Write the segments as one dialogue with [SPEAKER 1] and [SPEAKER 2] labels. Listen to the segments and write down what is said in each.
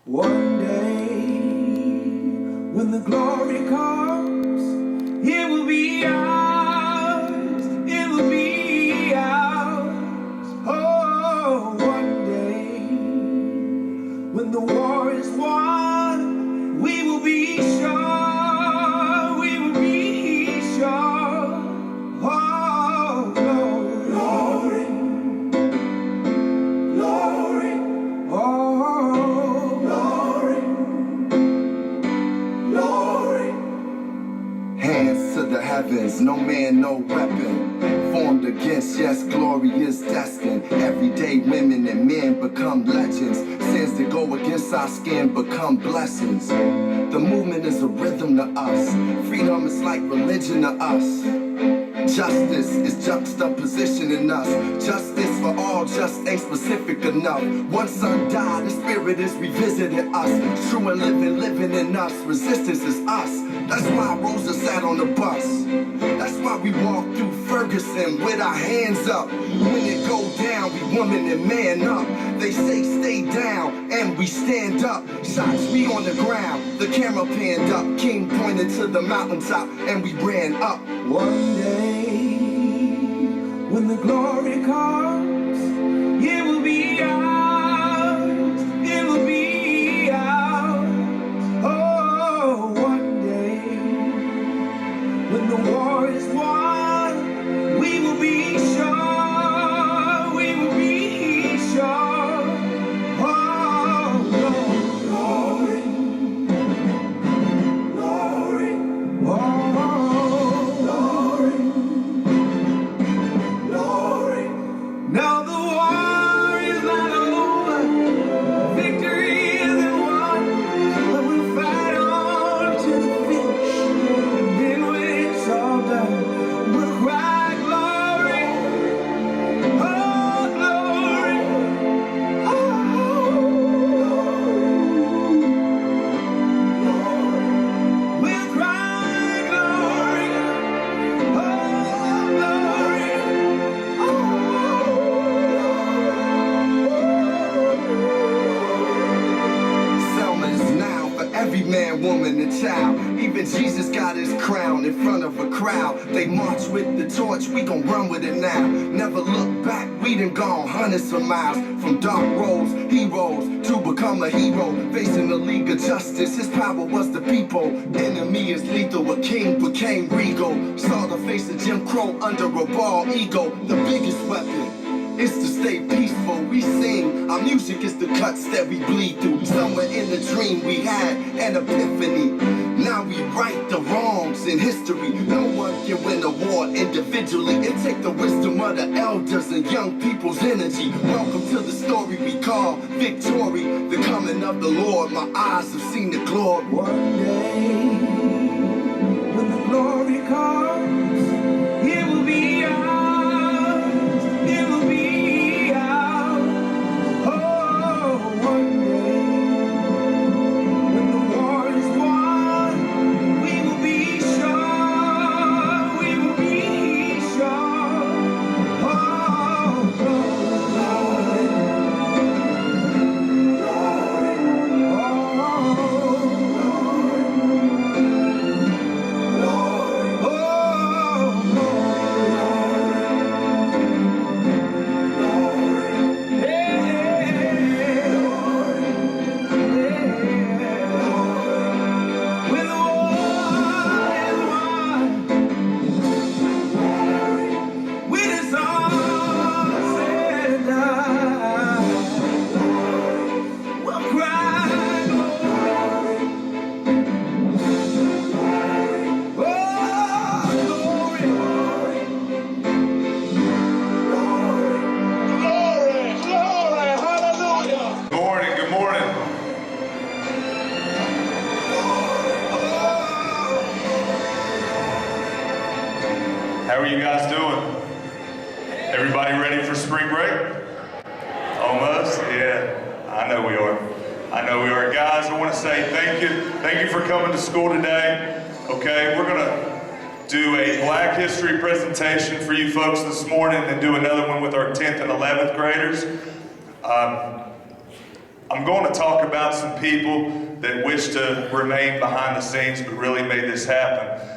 [SPEAKER 1] One day, when the glory comes, it will be ours, it will be ours. Oh, one day, when the war is won, we will be sure, we will be sure. Oh, glory, glory, oh, glory, glory.
[SPEAKER 2] Hands to the heavens, no man, no weapon formed against, yes, glory is destined. Everyday women and men become legends. Sins that go against our skin become blessings. The movement is a rhythm to us. Freedom is like religion to us. Justice is juxtaposition in us. Justice for all just ain't specific enough. One son died, the spirit is revisiting us. True and living in us. Resistance is us. That's why Rosa sat on the bus. That's why we walk through Ferguson with our hands up. When it go down, we woman and man up. They say stay down, and we stand up. Shots we on the ground, the camera panned up. King pointed to the mountaintop, and we ran up.
[SPEAKER 1] One day, when the glory comes, it will be ours, it will be ours. Oh, one day, when the war is won, we will be sure, we will be sure. Oh, glory, glory, oh. Now the war is not over, victory isn't won, but we'll fight on to the finish, and then when it's all done, we'll cry glory, oh glory, oh glory, we'll cry glory, oh glory, oh.
[SPEAKER 2] Every man, woman, and child. Even Jesus got his crown in front of a crowd. They march with the torch, we gon' run with it now. Never look back, we done gone hundreds of miles. From dark roads, heroes, to become a hero. Facing the League of Justice, his power was the people. Enemy is lethal, a king became regal. Saw the face of Jim Crow under a bald ego. The biggest weapon is to stay peaceful. We sing, our music is the cuts that we bleed through. Somewhere in the dream we had an epiphany. Now we right the wrongs in history. No one can win a war individually. It take the wisdom of the elders and young people's energy. Welcome to the story we call victory. The coming of the Lord, my eyes have seen the glory.
[SPEAKER 1] One day, when the glory comes, it will be ours, it will be ours. Oh, one day, when the war is won, we will be sure, we will be sure. Oh, glory, glory,
[SPEAKER 3] How are you guys doing? Everybody ready for spring break? Almost? Yeah, I know we are. I know we are. Guys, I want to say thank you. Thank you for coming to school today. Okay, we're going to do a Black History presentation for you folks this morning and do another one with our 10th and 11th graders. I'm going to talk about some people that wish to remain behind the scenes but really made this happen.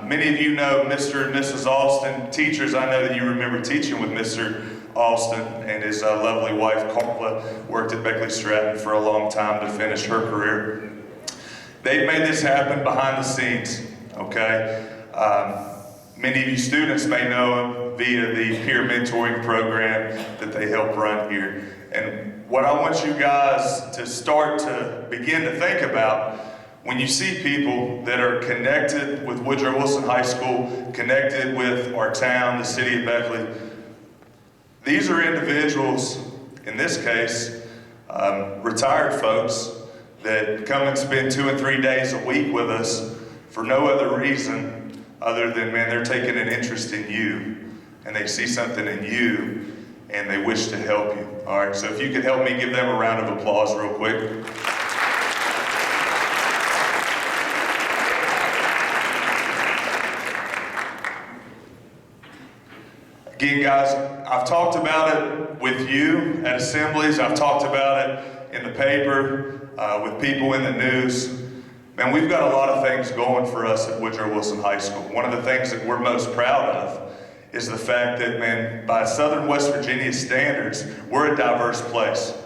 [SPEAKER 3] Many of you know Mr. and Mrs. Alston. Teachers, I know that you remember teaching with Mr. Alston and his lovely wife Carla. Worked at Beckley Stratton for a long time to finish her career. They've made this happen behind the scenes, okay? Many of you students may know him via the peer mentoring program that they help run here. And what I want you guys to start to begin to think about when you see people that are connected with Woodrow Wilson High School, connected with our town, the city of Beckley, these are individuals, in this case, retired folks that come and spend 2 and 3 days a week with us for no other reason other than, man, they're taking an interest in you and they see something in you and they wish to help you. All right, so if you could help me give them a round of applause real quick. Again, guys, I've talked about it with you at assemblies. I've talked about it in the paper, with people in the news. Man, we've got a lot of things going for us at Woodrow Wilson High School. One of the things that we're most proud of is the fact that, man, by Southern West Virginia standards, we're a diverse place.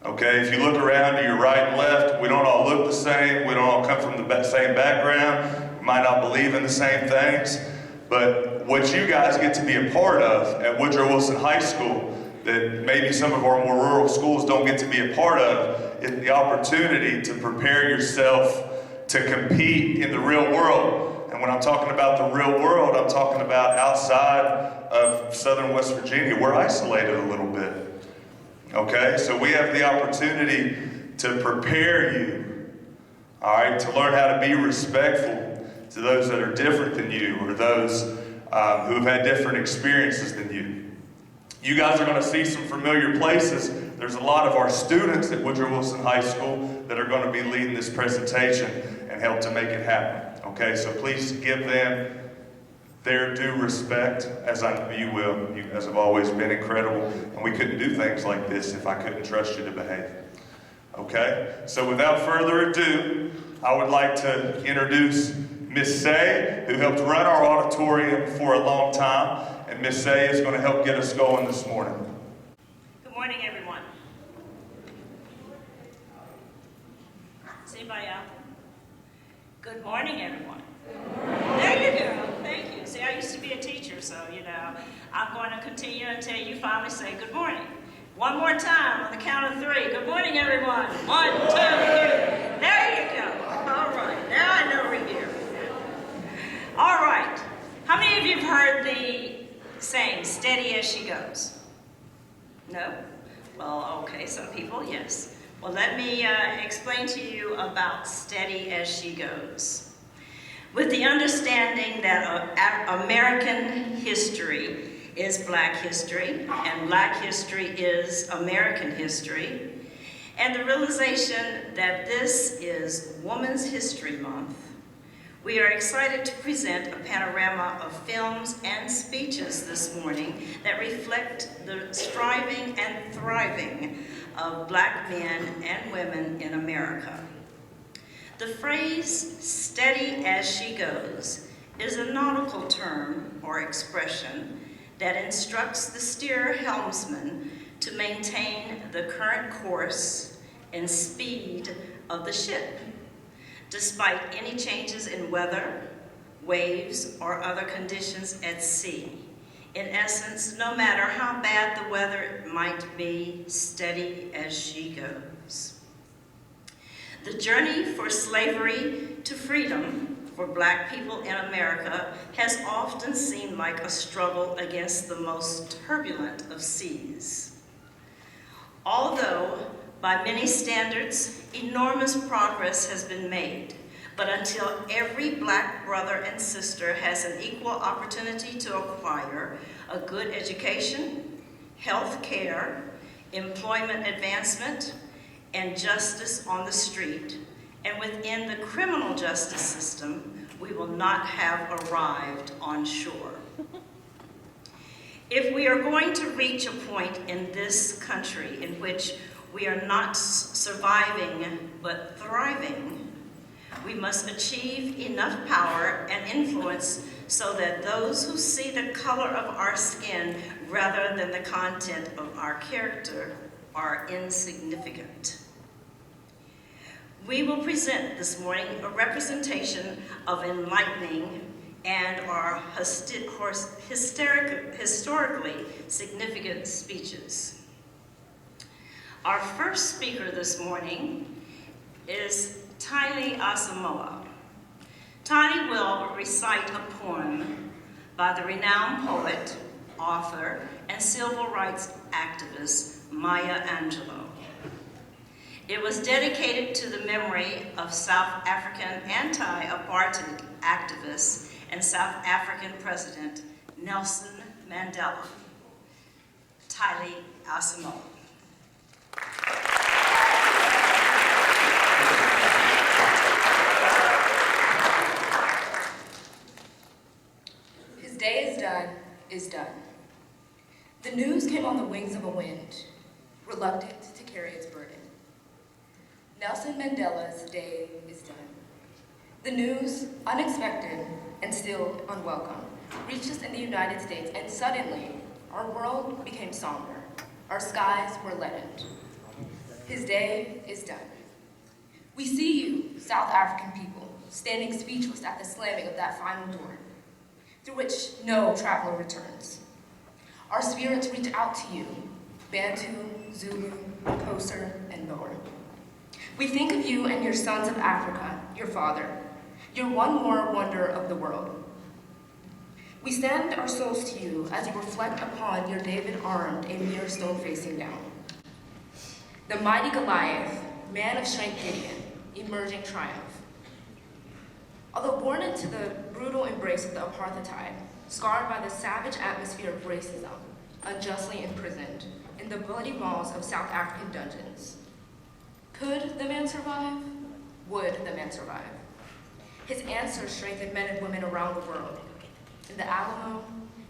[SPEAKER 3] Okay, if you look around to your right and left, we don't all look the same. We don't all come from the same background. We might not believe in the same things. But what you guys get to be a part of at Woodrow Wilson High School that maybe some of our more rural schools don't get to be a part of is the opportunity to prepare yourself to compete in the real world. And when I'm talking about the real world, I'm talking about outside of Southern West Virginia. We're isolated a little bit. Okay, so we have the opportunity to prepare you, all right, to learn how to be respectful to those that are different than you or those who have had different experiences than you. You guys are going to see some familiar places. There's a lot of our students at Woodrow Wilson High School that are going to be leading this presentation and help to make it happen. Okay, so please give them their due respect, as I know you will. You guys have always been incredible, and we couldn't do things like this if I couldn't trust you to behave. Okay, so without further ado, I would like to introduce Miss Say, who helped run our auditorium for a long time, and Miss Say is going to help get us going this morning.
[SPEAKER 4] Good morning, everyone. Is anybody out there? Good morning, everyone. There you go. Thank you. See, I used to be a teacher, so, you know, I'm going to continue until you finally say good morning. One more time on the count of 3. Good morning, everyone. 1, 2, 3. There you go. All right. Now I know we're here. All right. How many of you have heard the saying, steady as she goes? No? Well, okay, some people, yes. Well, let me explain to you about steady as she goes. With the understanding that American history is Black history, and Black history is American history, and the realization that this is Women's History Month, we are excited to present a panorama of films and speeches this morning that reflect the striving and thriving of Black men and women in America. The phrase, steady as she goes, is a nautical term or expression that instructs the steerer helmsman to maintain the current course and speed of the ship, despite any changes in weather, waves, or other conditions at sea. In essence, no matter how bad the weather might be, steady as she goes. The journey for slavery to freedom for Black people in America has often seemed like a struggle against the most turbulent of seas. Although, by many standards, enormous progress has been made, but until every Black brother and sister has an equal opportunity to acquire a good education, health care, employment advancement, and justice on the street, and within the criminal justice system, we will not have arrived on shore. If we are going to reach a point in this country in which we are not surviving, but thriving. We must achieve enough power and influence so that those who see the color of our skin rather than the content of our character are insignificant. We will present this morning a representation of enlightening and our historically significant speeches. Our first speaker this morning is Tylee Asamoah. Tylee will recite a poem by the renowned poet, author, and civil rights activist Maya Angelou. It was dedicated to the memory of South African anti-apartheid activist and South African President Nelson Mandela. Tylee Asamoah.
[SPEAKER 5] His day is done. The news came on the wings of a wind, reluctant to carry its burden. Nelson Mandela's day is done. The news, unexpected and still unwelcome, reached us in the United States, and suddenly our world became somber. Our skies were leadened. His day is done. We see you, South African people, standing speechless at the slamming of that final door, through which no traveler returns. Our spirits reach out to you, Bantu, Zulu, Xhosa, and Boer. We think of you and your sons of Africa, your father. You're one more wonder of the world. We stand our souls to you as you reflect upon your David armed, a mere stone facing down. The mighty Goliath, man of strength Gideon, emerging triumph. Although born into the brutal embrace of the apartheid, scarred by the savage atmosphere of racism, unjustly imprisoned in the bloody walls of South African dungeons. Could the man survive? Would the man survive? His answers strengthened men and women around the world. In the Alamo,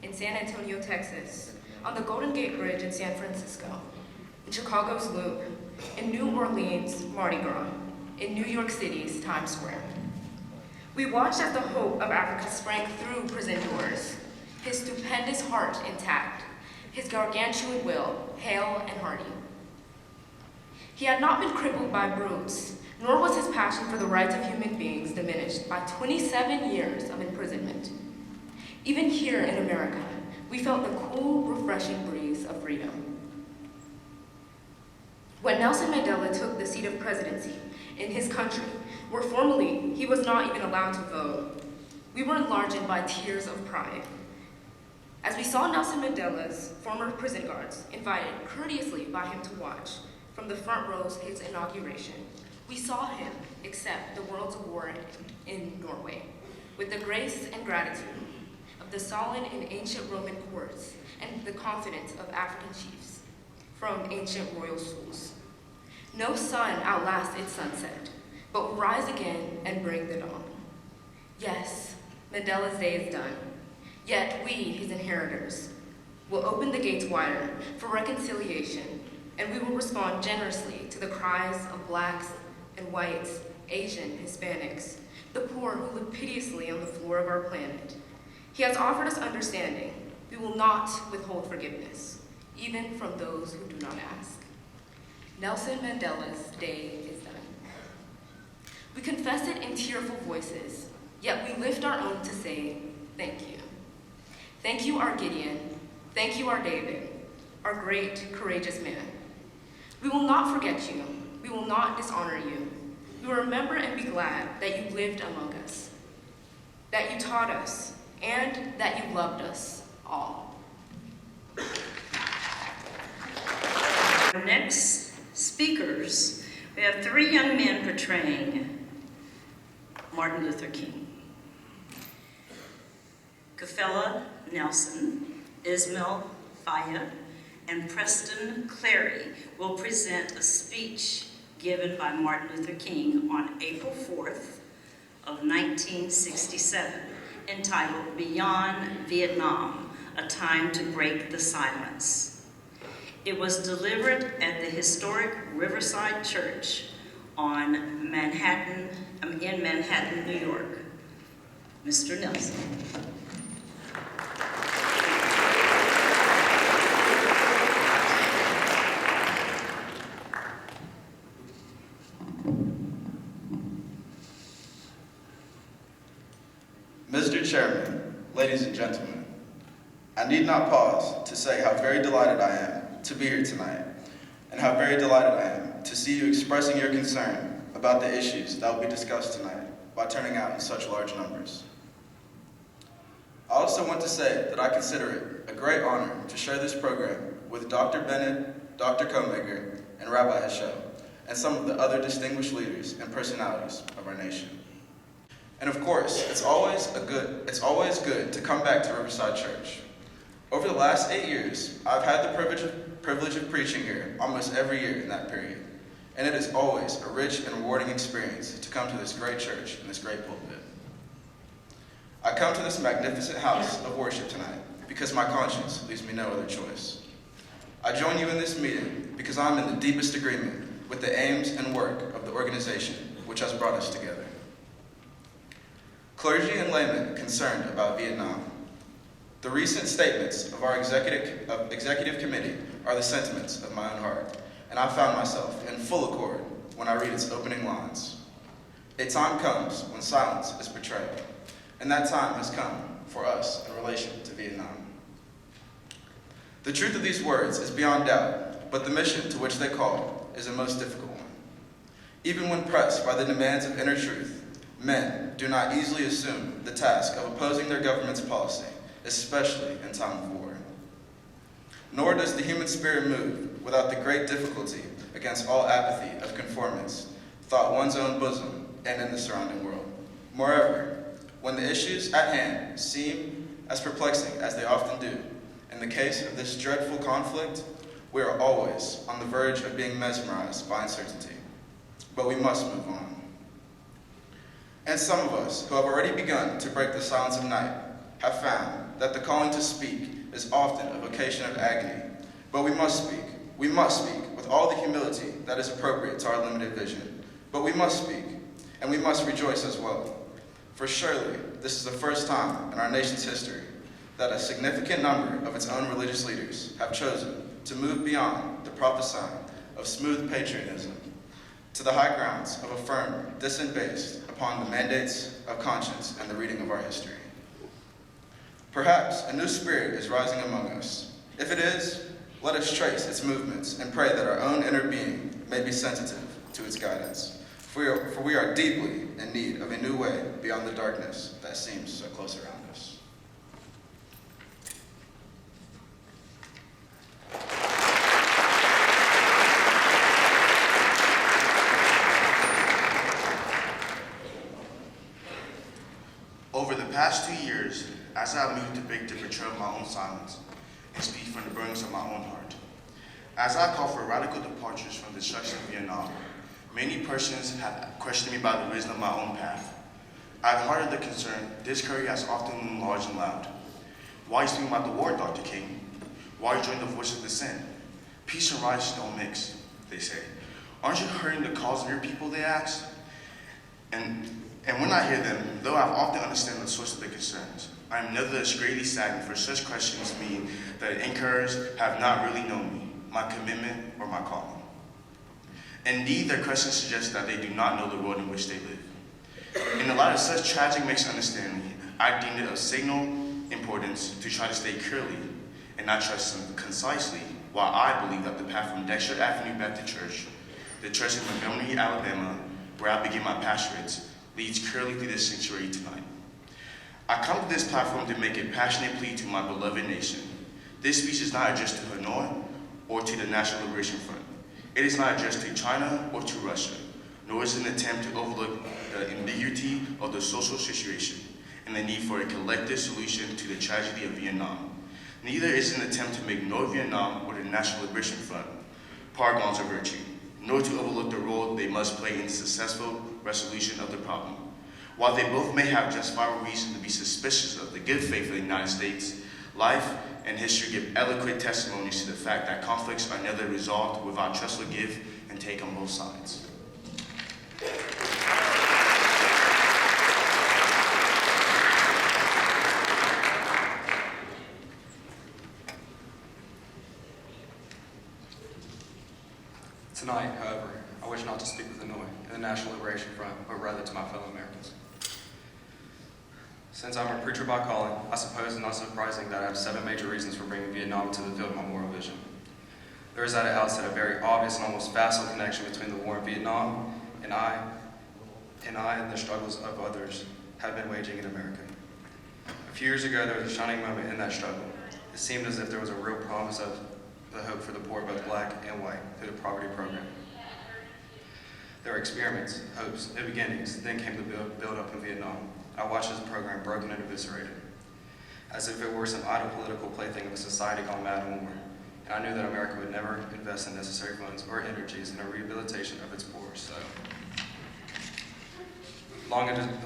[SPEAKER 5] in San Antonio, Texas, on the Golden Gate Bridge in San Francisco, in Chicago's Loop, in New Orleans, Mardi Gras, in New York City's Times Square. We watched as the hope of Africa sprang through prison doors, his stupendous heart intact, his gargantuan will, hale and hearty. He had not been crippled by brutes, nor was his passion for the rights of human beings diminished by 27 years of imprisonment. Even here in America, we felt the cool, refreshing breeze of freedom. When Nelson Mandela took the seat of presidency in his country, where formerly he was not even allowed to vote, we were enlarged by tears of pride. As we saw Nelson Mandela's former prison guards invited courteously by him to watch from the front rows his inauguration, we saw him accept the world's award in Norway with the grace and gratitude of the solid and ancient Roman courts and the confidence of African chiefs from ancient royal schools. No sun outlasts its sunset, but will rise again and bring the dawn. Yes, Mandela's day is done, yet we, his inheritors, will open the gates wider for reconciliation, and we will respond generously to the cries of blacks and whites, Asian, Hispanics, the poor who live piteously on the floor of our planet. He has offered us understanding. We will not withhold forgiveness, even from those who do not ask. Nelson Mandela's day is done. We confess it in tearful voices, yet we lift our own to say, thank you. Thank you, our Gideon. Thank you, our David, our great, courageous man. We will not forget you. We will not dishonor you. We will remember and be glad that you lived among us, that you taught us, and that you loved us all.
[SPEAKER 4] Our next speakers, we have three young men portraying Martin Luther King. Kafela Nelson, Ismail Faya, and Preston Clary will present a speech given by Martin Luther King on April 4th of 1967, entitled Beyond Vietnam, A Time to Break the Silence. It was delivered at the historic Riverside Church in Manhattan, New York. Mr. Nelson.
[SPEAKER 6] Mr. Chairman, ladies and gentlemen, I need not pause to say how very delighted I am to be here tonight, and how very delighted I am to see you expressing your concern about the issues that will be discussed tonight by turning out in such large numbers. I also want to say that I consider it a great honor to share this program with Dr. Bennett, Dr. Comaker, and Rabbi Heschel, and some of the other distinguished leaders and personalities of our nation. And of course, it's always good to come back to Riverside Church. Over the last 8 years, I've had the privilege of preaching here almost every year in that period. And it is always a rich and rewarding experience to come to this great church and this great pulpit. I come to this magnificent house of worship tonight because my conscience leaves me no other choice. I join you in this meeting because I'm in the deepest agreement with the aims and work of the organization which has brought us together. Clergy and laymen concerned about Vietnam. The recent statements of our executive committee are the sentiments of my own heart, and I found myself in full accord when I read its opening lines. A time comes when silence is betrayed, and that time has come for us in relation to Vietnam. The truth of these words is beyond doubt, but the mission to which they call is a most difficult one. Even when pressed by the demands of inner truth, men do not easily assume the task of opposing their government's policy, especially in time of war. Nor does the human spirit move without the great difficulty against all apathy of conformance, thought one's own bosom and in the surrounding world. Moreover, when the issues at hand seem as perplexing as they often do, in the case of this dreadful conflict, we are always on the verge of being mesmerized by uncertainty. But we must move on. And some of us who have already begun to break the silence of night have found that the calling to speak is often a vocation of agony. But we must speak with all the humility that is appropriate to our limited vision. But we must speak, and we must rejoice as well. For surely, this is the first time in our nation's history that a significant number of its own religious leaders have chosen to move beyond the prophesying of smooth patriotism to the high grounds of a firm dissent based upon the mandates of conscience and the reading of our history. Perhaps a new spirit is rising among us. If it is, let us trace its movements and pray that our own inner being may be sensitive to its guidance. For we are deeply in need of a new way beyond the darkness that seems so close around us.
[SPEAKER 7] Over the past 2 years, as I moved to beg to betray my own silence and speak from the burdens of my own heart, as I call for radical departures from the destruction of Vietnam, many persons have questioned me about the wisdom of my own path. I've heard the concern this courier has often loomed large and loud. Why are you speaking about the war, Dr. King? Why are you joining the voice of dissent? Peace and rights don't mix, they say. Aren't you hurting the cause of your people, they ask? And when I hear them, though I've often understand the source of their concerns, I am nevertheless greatly saddened, for such questions mean that inquirers have not really known me, my commitment, or my calling. Indeed, their questions suggest that they do not know the world in which they live. In the light of such tragic misunderstanding, I deemed it of signal importance to try to stay clearly and not trust them concisely, while I believe that the path from Dexter Avenue Baptist Church, the church in Montgomery, Alabama, where I began my pastorates, leads clearly through this sanctuary tonight. I come to this platform to make a passionate plea to my beloved nation. This speech is not addressed to Hanoi or to the National Liberation Front. It is not addressed to China or to Russia, nor is it an attempt to overlook the ambiguity of the social situation and the need for a collective solution to the tragedy of Vietnam. Neither is it an attempt to make North Vietnam or the National Liberation Front paragons of virtue, nor to overlook the role they must play in the successful resolution of the problem. While they both may have justifiable reason to be suspicious of the good faith of the United States, Life and history give eloquent testimonies to the fact that conflicts are never resolved without trust will give and take on both sides.
[SPEAKER 8] Tonight, however, I wish not to speak with Hanoi and the National Liberation Front, but rather to my fellow Americans. Since I'm a preacher by calling, I suppose it's not surprising that I have 7 major reasons for bringing Vietnam to the field of my moral vision. There is at the outset a very obvious and almost facile connection between the war in Vietnam and I and the struggles of others have been waging in America. A few years ago, there was a shining moment in that struggle. It seemed as if there was a real promise of the hope for the poor, both black and white, through the poverty program. There were experiments, hopes, and beginnings, then came the build up in Vietnam. I watched this program broken and eviscerated, as if it were some idle political plaything of a society gone mad in war. And I knew that America would never invest in necessary funds or energies in a rehabilitation of its poor. So,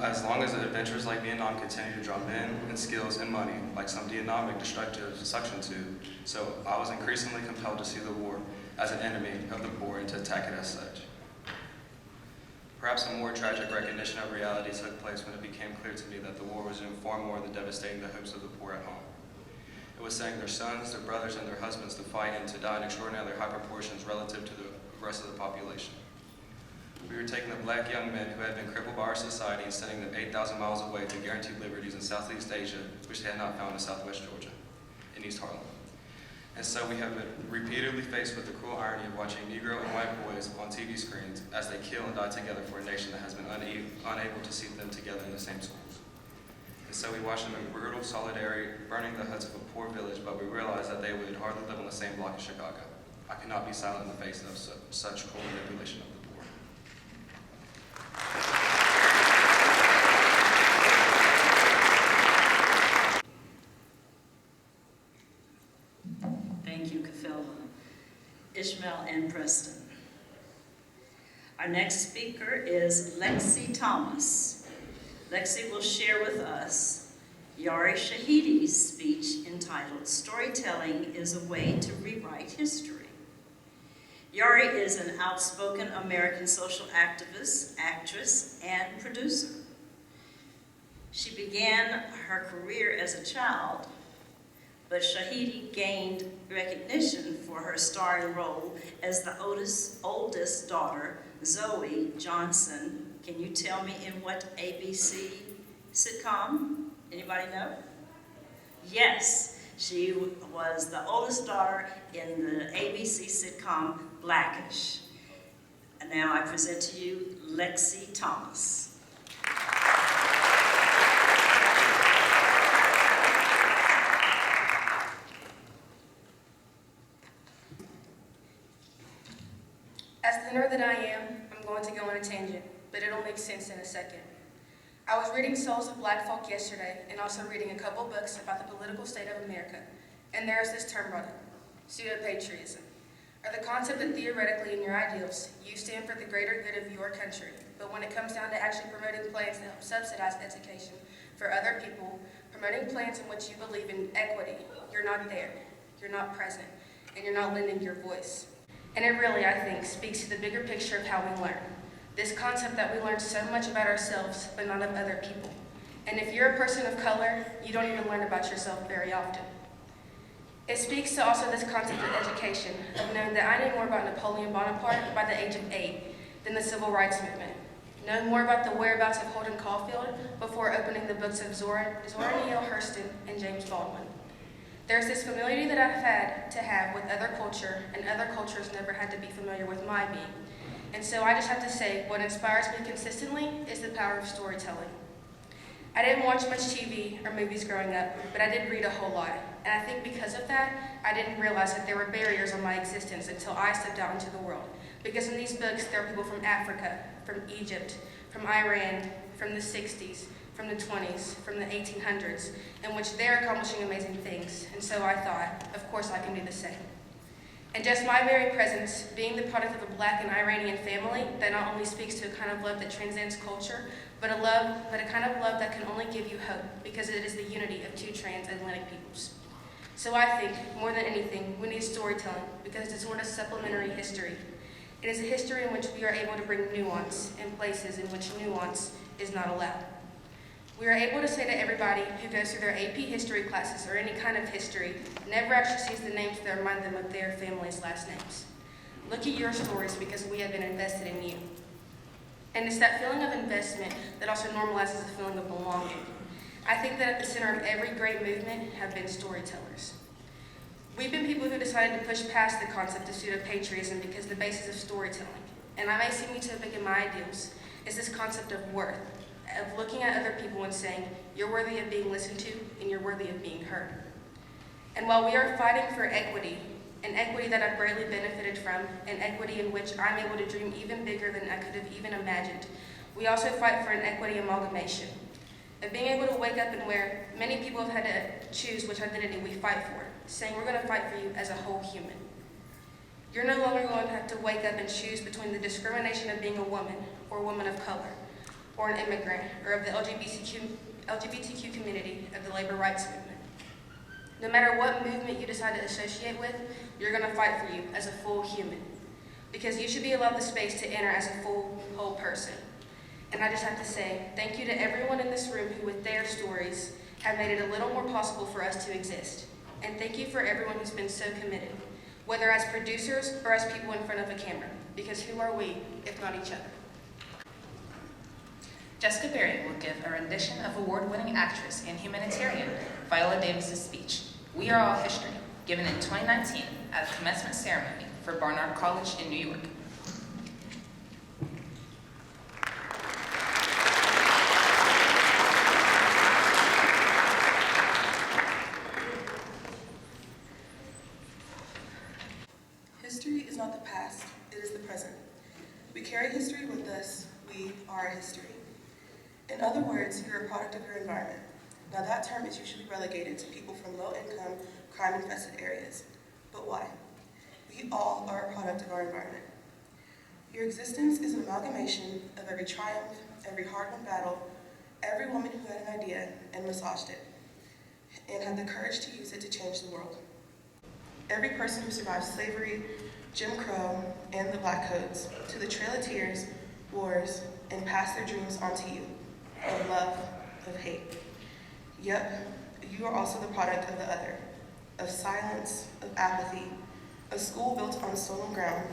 [SPEAKER 8] as long as adventures like Vietnam continue to draw men and skills and money, like some Vietnamic destructive suction tube, so I was increasingly compelled to see the war as an enemy of the poor and to attack it as such. Perhaps a more tragic recognition of reality took place when it became clear to me that the war was doing far more than devastating the hopes of the poor at home. It was sending their sons, their brothers, and their husbands to fight and to die in extraordinarily high proportions relative to the rest of the population. We were taking the black young men who had been crippled by our society and sending them 8,000 miles away to guaranteed liberties in Southeast Asia, which they had not found in Southwest Georgia, in East Harlem. And so we have been repeatedly faced with the cruel irony of watching Negro and white boys on TV screens as they kill and die together for a nation that has been unable to see them together in the same schools. And so we watched them in brutal solidarity burning the huts of a poor village, but we realized that they would hardly live on the same block as Chicago. I could not be silent in the face of such cruel manipulation of the poor.
[SPEAKER 4] Thank you, Kafela, Ishmael, and Preston. Our next speaker is Lexi Thomas. Lexi will share with us Yari Shahidi's speech entitled "Storytelling is a Way to Rewrite History." Yari is an outspoken American social activist, actress, and producer. She began her career as a child, but Shahidi gained recognition for her starring role as the oldest daughter, Zoe Johnson. Can you tell me in what ABC sitcom? Anybody know? Yes, she was the oldest daughter in the ABC sitcom Blackish. And now I present to you Lexi Thomas.
[SPEAKER 9] As the nerd that I am, I'm going to go on a tangent, but it'll make sense in a second. I was reading Souls of Black Folk yesterday, and also reading a couple books about the political state of America, and there's this term brought up, pseudo-patriotism, or the concept that theoretically in your ideals, you stand for the greater good of your country, but when it comes down to actually promoting plans to help subsidize education for other people, promoting plans in which you believe in equity, you're not there, you're not present, and you're not lending your voice. And it really, I think, speaks to the bigger picture of how we learn. This concept that we learn so much about ourselves, but not of other people. And if you're a person of color, you don't even learn about yourself very often. It speaks to also this concept of education, of knowing that I knew more about Napoleon Bonaparte by the age of 8 than the Civil Rights Movement. Knowing more about the whereabouts of Holden Caulfield before opening the books of Zora Neale Hurston and James Baldwin. There's this familiarity that I've had to have with other culture, and other cultures never had to be familiar with my being. And so I just have to say, what inspires me consistently is the power of storytelling. I didn't watch much TV or movies growing up, but I did read a whole lot. And I think because of that, I didn't realize that there were barriers on my existence until I stepped out into the world. Because in these books, there are people from Africa, from Egypt, from Iran, from the 60s, from the 20s, from the 1800s, in which they're accomplishing amazing things. And so I thought, of course I can do the same. And just my very presence, being the product of a Black and Iranian family, that not only speaks to a kind of love that transcends culture, but a kind of love that can only give you hope, because it is the unity of two trans Atlantic peoples. So I think, more than anything, we need storytelling because it's sort of supplementary history. It is a history in which we are able to bring nuance in places in which nuance is not allowed. We are able to say to everybody who goes through their AP history classes or any kind of history, never actually sees the names that remind them of their family's last names. Look at your stories because we have been invested in you. And it's that feeling of investment that also normalizes the feeling of belonging. I think that at the center of every great movement have been storytellers. We've been people who decided to push past the concept of pseudo-patriotism because the basis of storytelling, and I may seem utopic in my ideals, is this concept of worth, of looking at other people and saying, you're worthy of being listened to and you're worthy of being heard. And while we are fighting for equity, an equity that I've greatly benefited from, an equity in which I'm able to dream even bigger than I could have even imagined, we also fight for an equity amalgamation, of being able to wake up and where many people have had to choose which identity we fight for, saying we're going to fight for you as a whole human. You're no longer going to have to wake up and choose between the discrimination of being a woman or a woman of color, or an immigrant, or of the LGBTQ community of the labor rights movement. No matter what movement you decide to associate with, you're going to fight for you as a full human, because you should be allowed the space to enter as a full, whole person. And I just have to say, thank you to everyone in this room who, with their stories, have made it a little more possible for us to exist. And thank you for everyone who's been so committed, whether as producers or as people in front of a camera, because who are we, if not each other?
[SPEAKER 10] Jessica Berry will give a rendition of award-winning actress and humanitarian Viola Davis's speech, We Are All History, given in 2019 at a commencement ceremony for Barnard College in New York.
[SPEAKER 11] History is not the past, it is the present. We carry history with us, we are history. In other words, you're a product of your environment. Now that term is usually relegated to people from low-income, crime-infested areas. But why? We all are a product of our environment. Your existence is an amalgamation of every triumph, every hard-won battle, every woman who had an idea and massaged it, and had the courage to use it to change the world. Every person who survived slavery, Jim Crow, and the Black Codes, to the Trail of Tears, wars, and passed their dreams on to you, of love, of hate. Yep, you are also the product of the other, of silence, of apathy, a school built on stolen ground,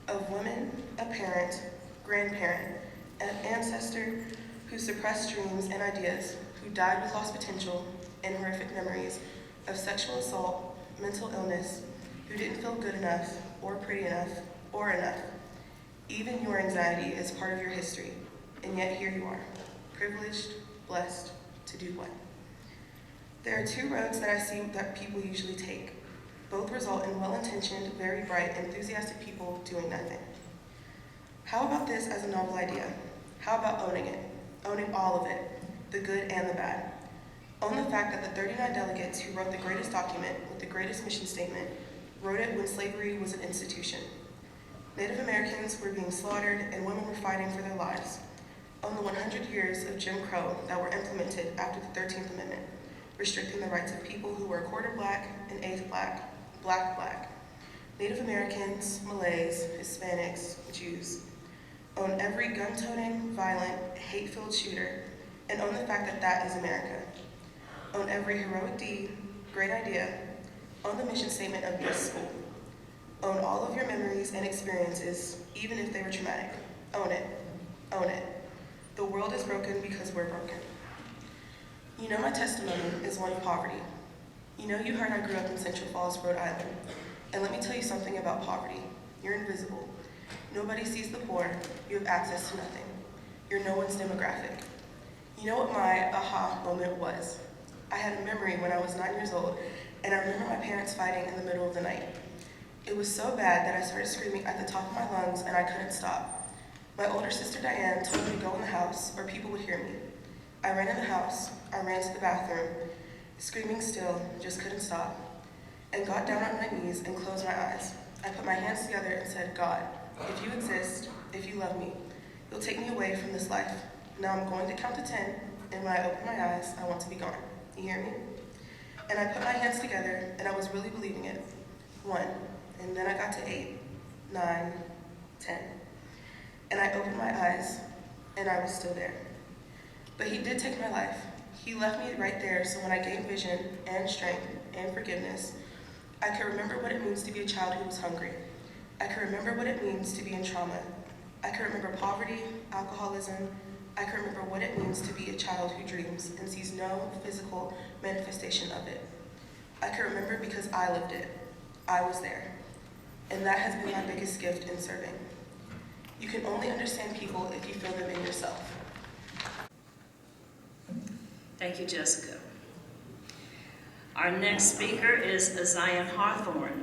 [SPEAKER 11] of women, a parent, grandparent, an ancestor who suppressed dreams and ideas, who died with lost potential and horrific memories of sexual assault, mental illness, who didn't feel good enough, or pretty enough, or enough. Even your anxiety is part of your history, and yet here you are, privileged, blessed, to do what? There are two roads that I see that people usually take. Both result in well-intentioned, very bright, enthusiastic people doing nothing. How about this as a novel idea? How about owning it? Owning all of it, the good and the bad. Own the fact that the 39 delegates who wrote the greatest document with the greatest mission statement wrote it when slavery was an institution. Native Americans were being slaughtered and women were fighting for their lives. Own the 100 years of Jim Crow that were implemented after the 13th Amendment, restricting the rights of people who were a quarter black, an eighth black, black, Native Americans, Malays, Hispanics, Jews. Own every gun-toting, violent, hate-filled shooter, and own the fact that that is America. Own every heroic deed, great idea. Own the mission statement of this school. Own all of your memories and experiences, even if they were traumatic. Own it. Own it. The world is broken because we're broken. You know my testimony is one of poverty. You know you heard I grew up in Central Falls, Rhode Island. And let me tell you something about poverty. You're invisible. Nobody sees the poor. You have access to nothing. You're no one's demographic. You know what my aha moment was? I had a memory when I was 9 years old, and I remember my parents fighting in the middle of the night. It was so bad that I started screaming at the top of my lungs and I couldn't stop. My older sister Diane told me to go in the house or people would hear me. I ran in the house, I ran to the bathroom, screaming still, just couldn't stop, and got down on my knees and closed my eyes. I put my hands together and said, God, if you exist, if you love me, you'll take me away from this life. Now I'm going to count to 10, and when I open my eyes, I want to be gone. You hear me? And I put my hands together, and I was really believing it. 1, and then I got to 8, 9, 10. And I opened my eyes, and I was still there. But he did take my life. He left me right there, so when I gained vision and strength and forgiveness, I could remember what it means to be a child who was hungry. I could remember what it means to be in trauma. I could remember poverty, alcoholism. I could remember what it means to be a child who dreams and sees no physical manifestation of it. I could remember because I lived it. I was there. And that has been my biggest gift in serving. You can only understand people if you feel them in yourself.
[SPEAKER 4] Thank you, Jessica. Our next speaker is Zion Hawthorne.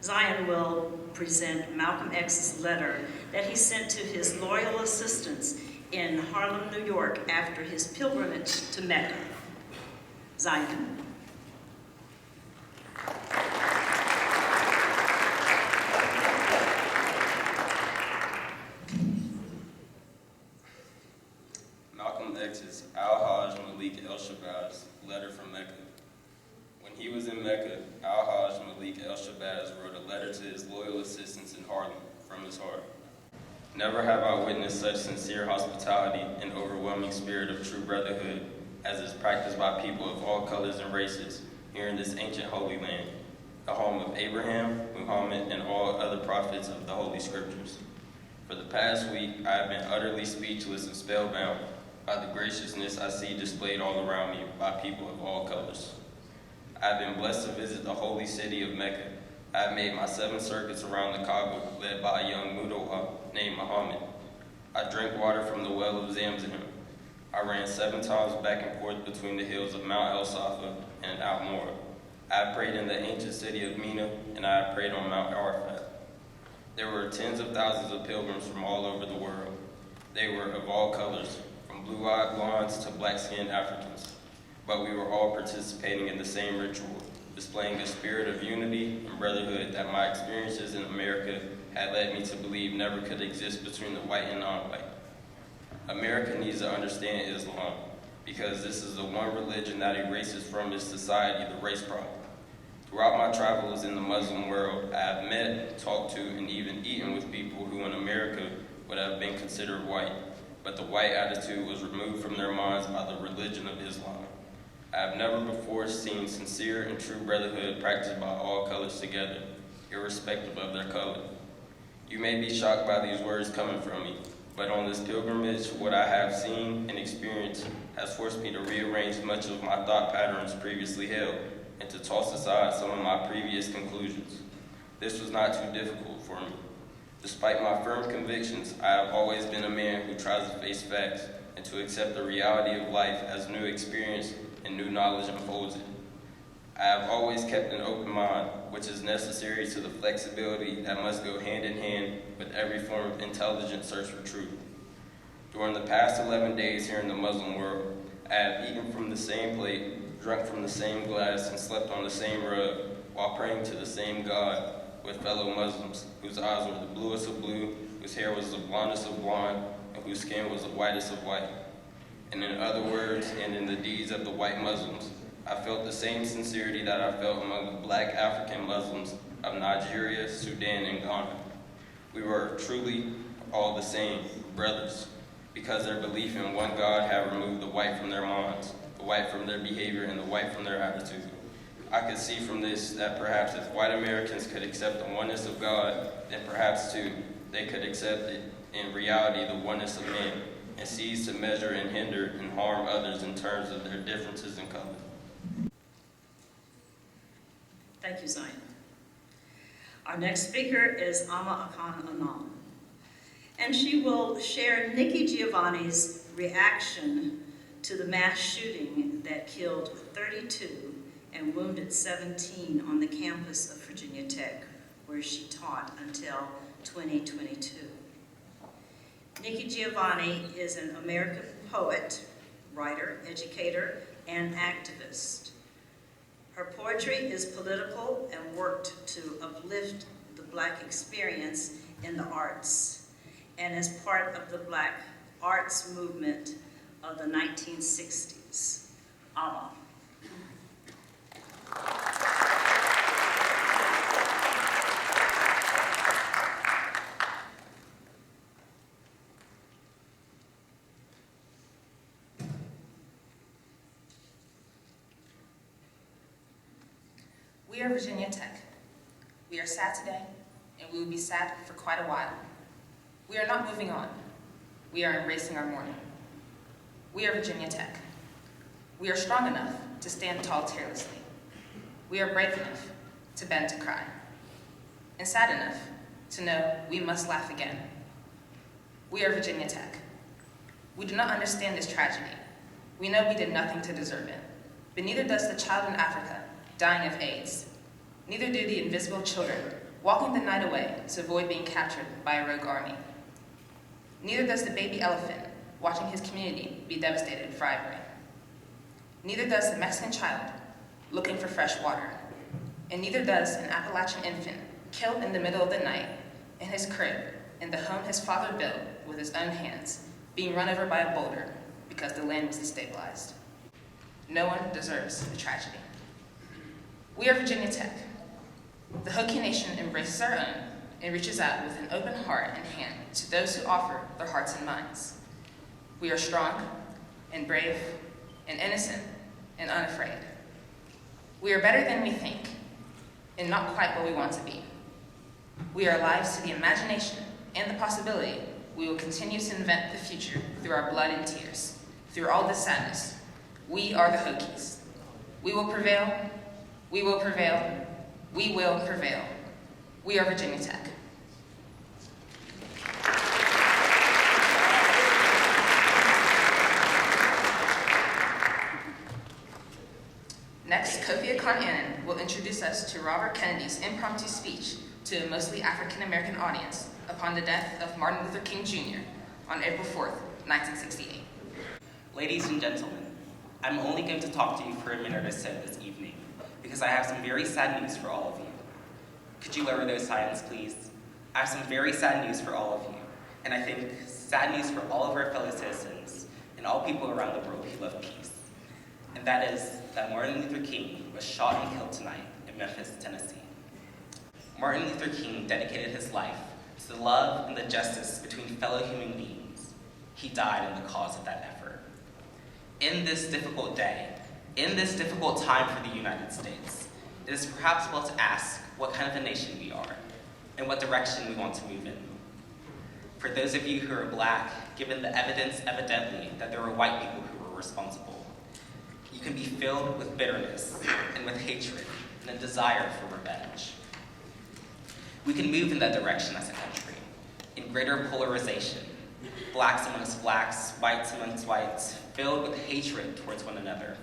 [SPEAKER 4] Zion will present Malcolm X's letter that he sent to his loyal assistants in Harlem, New York after his pilgrimage to Mecca. Zion.
[SPEAKER 8] Malcolm X's Al-Hajj Malik El-Shabazz letter from Mecca. When he was in Mecca, Al-Hajj Malik El-Shabazz wrote a letter to his loyal assistants in Harlem from his heart. Never have I witnessed such sincere hospitality and overwhelming spirit of true brotherhood as is practiced by people of all colors and races here in this ancient Holy Land, the home of Abraham, Muhammad, and all other prophets of the Holy Scriptures. For the past week, I have been utterly speechless and spellbound by the graciousness I see displayed all around me by people of all colors. I have been blessed to visit the holy city of Mecca. I have made my 7 circuits around the Kaaba, led by a young Mudawwa named Muhammad. I drank water from the well of Zamzam. I ran 7 times back and forth between the hills of Mount El Safa and Al Mora. I have prayed in the ancient city of Mina, and I have prayed on Mount Arafat. There were tens of thousands of pilgrims from all over the world. They were of all colors, from blue-eyed blondes to black-skinned Africans. But we were all participating in the same ritual, displaying a spirit of unity and brotherhood that my experiences in America had led me to believe never could exist between the white and non-white. America needs to understand Islam, because this is the one religion that erases from its society the race problem. Throughout my travels in the Muslim world, I have met, talked to, and even eaten with people who in America would have been considered white, but the white attitude was removed from their minds by the religion of Islam. I have never before seen sincere and true brotherhood practiced by all colors together, irrespective of their color. You may be shocked by these words coming from me, but on this pilgrimage, what I have seen and experienced has forced me to rearrange much of my thought patterns previously held and to toss aside some of my previous conclusions. This was not too difficult for me. Despite my firm convictions, I have always been a man who tries to face facts and to accept the reality of life as new experience and new knowledge unfolds it. I have always kept an open mind, which is necessary to the flexibility that must go hand in hand with every form of intelligent search for truth. During the past 11 days here in the Muslim world, I have eaten from the same plate, drunk from the same glass, and slept on the same rug while praying to the same God with fellow Muslims whose eyes were the bluest of blue, whose hair was the blondest of blonde, and whose skin was the whitest of white. And in other words, and in the deeds of the white Muslims, I felt the same sincerity that I felt among the black African Muslims of Nigeria, Sudan, and Ghana. We were truly all the same, brothers, because their belief in one God had removed the white from their minds, the white from their behavior, and the white from their attitude. I could see from this that perhaps if white Americans could accept the oneness of God, then perhaps too, they could accept it in reality the oneness of men, and cease to measure and hinder and harm others in terms of their differences in color.
[SPEAKER 4] Thank you, Zion. Our next speaker is Ama Akan Anam, and she will share Nikki Giovanni's reaction to the mass shooting that killed 32 and wounded 17 on the campus of Virginia Tech, where she taught until 2022. Nikki Giovanni is an American poet, writer, educator, and activist. Her poetry is political and worked to uplift the Black experience in the arts, and as part of the Black arts movement of the 1960s. Ama.
[SPEAKER 10] We are Virginia Tech. We are sad today, and we will be sad for quite a while. We are not moving on. We are embracing our mourning. We are Virginia Tech. We are strong enough to stand tall tirelessly. We are brave enough to bend to cry. And sad enough to know we must laugh again. We are Virginia Tech. We do not understand this tragedy. We know we did nothing to deserve it, but neither does the child in Africa dying of AIDS. Neither do the invisible children walking the night away to avoid being captured by a rogue army. Neither does the baby elephant watching his community be devastated for ivory. Neither does the Mexican child looking for fresh water. And neither does an Appalachian infant killed in the middle of the night in his crib in the home his father built with his own hands, being run over by a boulder because the land was destabilized. No one deserves the tragedy. We are Virginia Tech. The Hokie Nation embraces our own and reaches out with an open heart and hand to those who offer their hearts and minds. We are strong and brave and innocent and unafraid. We are better than we think and not quite what we want to be. We are alive to the imagination and the possibility we will continue to invent the future through our blood and tears. Through all this sadness, we are the Hokies. We will prevail. We will prevail. We will prevail. We are Virginia Tech. Next, Kofi Akon-Annan will introduce us to Robert Kennedy's impromptu speech to a mostly African-American audience upon the death of Martin Luther King Jr. on April 4th, 1968.
[SPEAKER 12] Ladies and gentlemen, I'm only going to talk to you for a minute or so this evening because I have some very sad news for all of you. Could you lower those signs, please? I have some very sad news for all of you, and I think sad news for all of our fellow citizens and all people around the world who love peace. And that is that Martin Luther King was shot and killed tonight in Memphis, Tennessee. Martin Luther King dedicated his life to the love and the justice between fellow human beings. He died in the cause of that effort. In this difficult day, in this difficult time for the United States, it is perhaps well to ask what kind of a nation we are and what direction we want to move in. For those of you who are Black, given the evidence evidently that there were white people who were responsible, you can be filled with bitterness and with hatred and a desire for revenge. We can move in that direction as a country, in greater polarization, Blacks amongst Blacks, whites amongst whites, filled with hatred towards one another.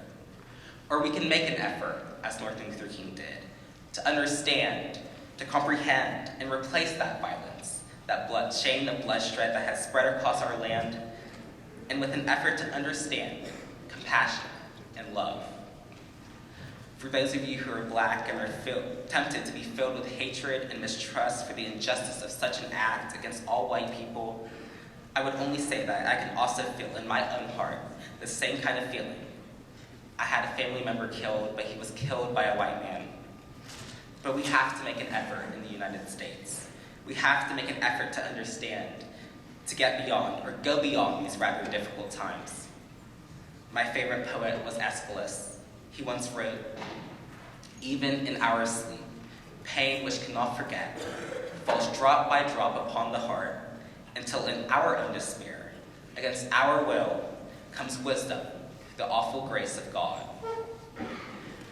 [SPEAKER 12] Or we can make an effort, as Martin Luther King did, to understand, to comprehend, and replace that violence, that chain of bloodshed that has spread across our land, and with an effort to understand, compassion, and love. For those of you who are Black and are tempted to be filled with hatred and mistrust for the injustice of such an act against all white people, I would only say that I can also feel in my own heart the same kind of feeling. I had a family member killed, but he was killed by a white man. But we have to make an effort in the United States. We have to make an effort to understand, to get beyond, or go beyond these rather difficult times. My favorite poet was Aeschylus. He once wrote, "Even in our sleep, pain which cannot forget falls drop by drop upon the heart, until in our own despair, against our will, comes wisdom, the awful grace of God."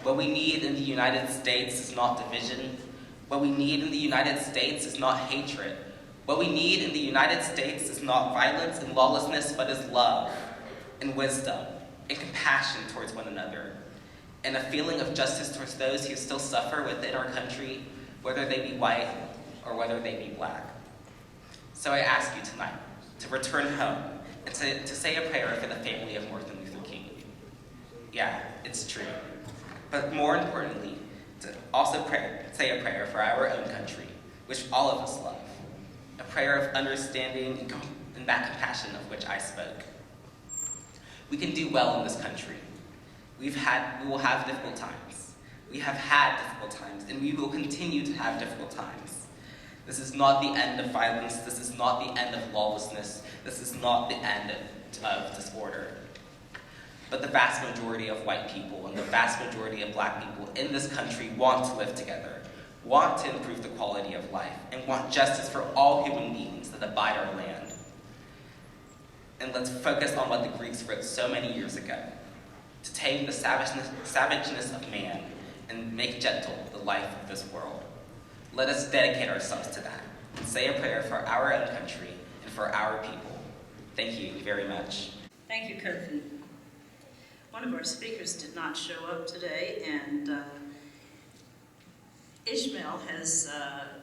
[SPEAKER 12] What we need in the United States is not division. What we need in the United States is not hatred. What we need in the United States is not violence and lawlessness, but is love and wisdom and compassion towards one another, and a feeling of justice towards those who still suffer within our country, whether they be white or whether they be Black. So I ask you tonight to return home and to say a prayer for the family of Martin Luther King. Yeah, it's true. But more importantly, to also say a prayer for our own country, which all of us love. A prayer of understanding and that compassion of which I spoke. We can do well in this country. We will have difficult times. We have had difficult times, and we will continue to have difficult times. This is not the end of violence. This is not the end of lawlessness. This is not the end of disorder. But the vast majority of white people and the vast majority of black people in this country want to live together, want to improve the quality of life, and want justice for all human beings that abide our land. And let's focus on what the Greeks wrote so many years ago, to tame the savageness of man and make gentle the life of this world. Let us dedicate ourselves to that and say a prayer for our own country and for our people. Thank you very much.
[SPEAKER 4] Thank you, Kofi. One of our speakers did not show up today, and Ishmael has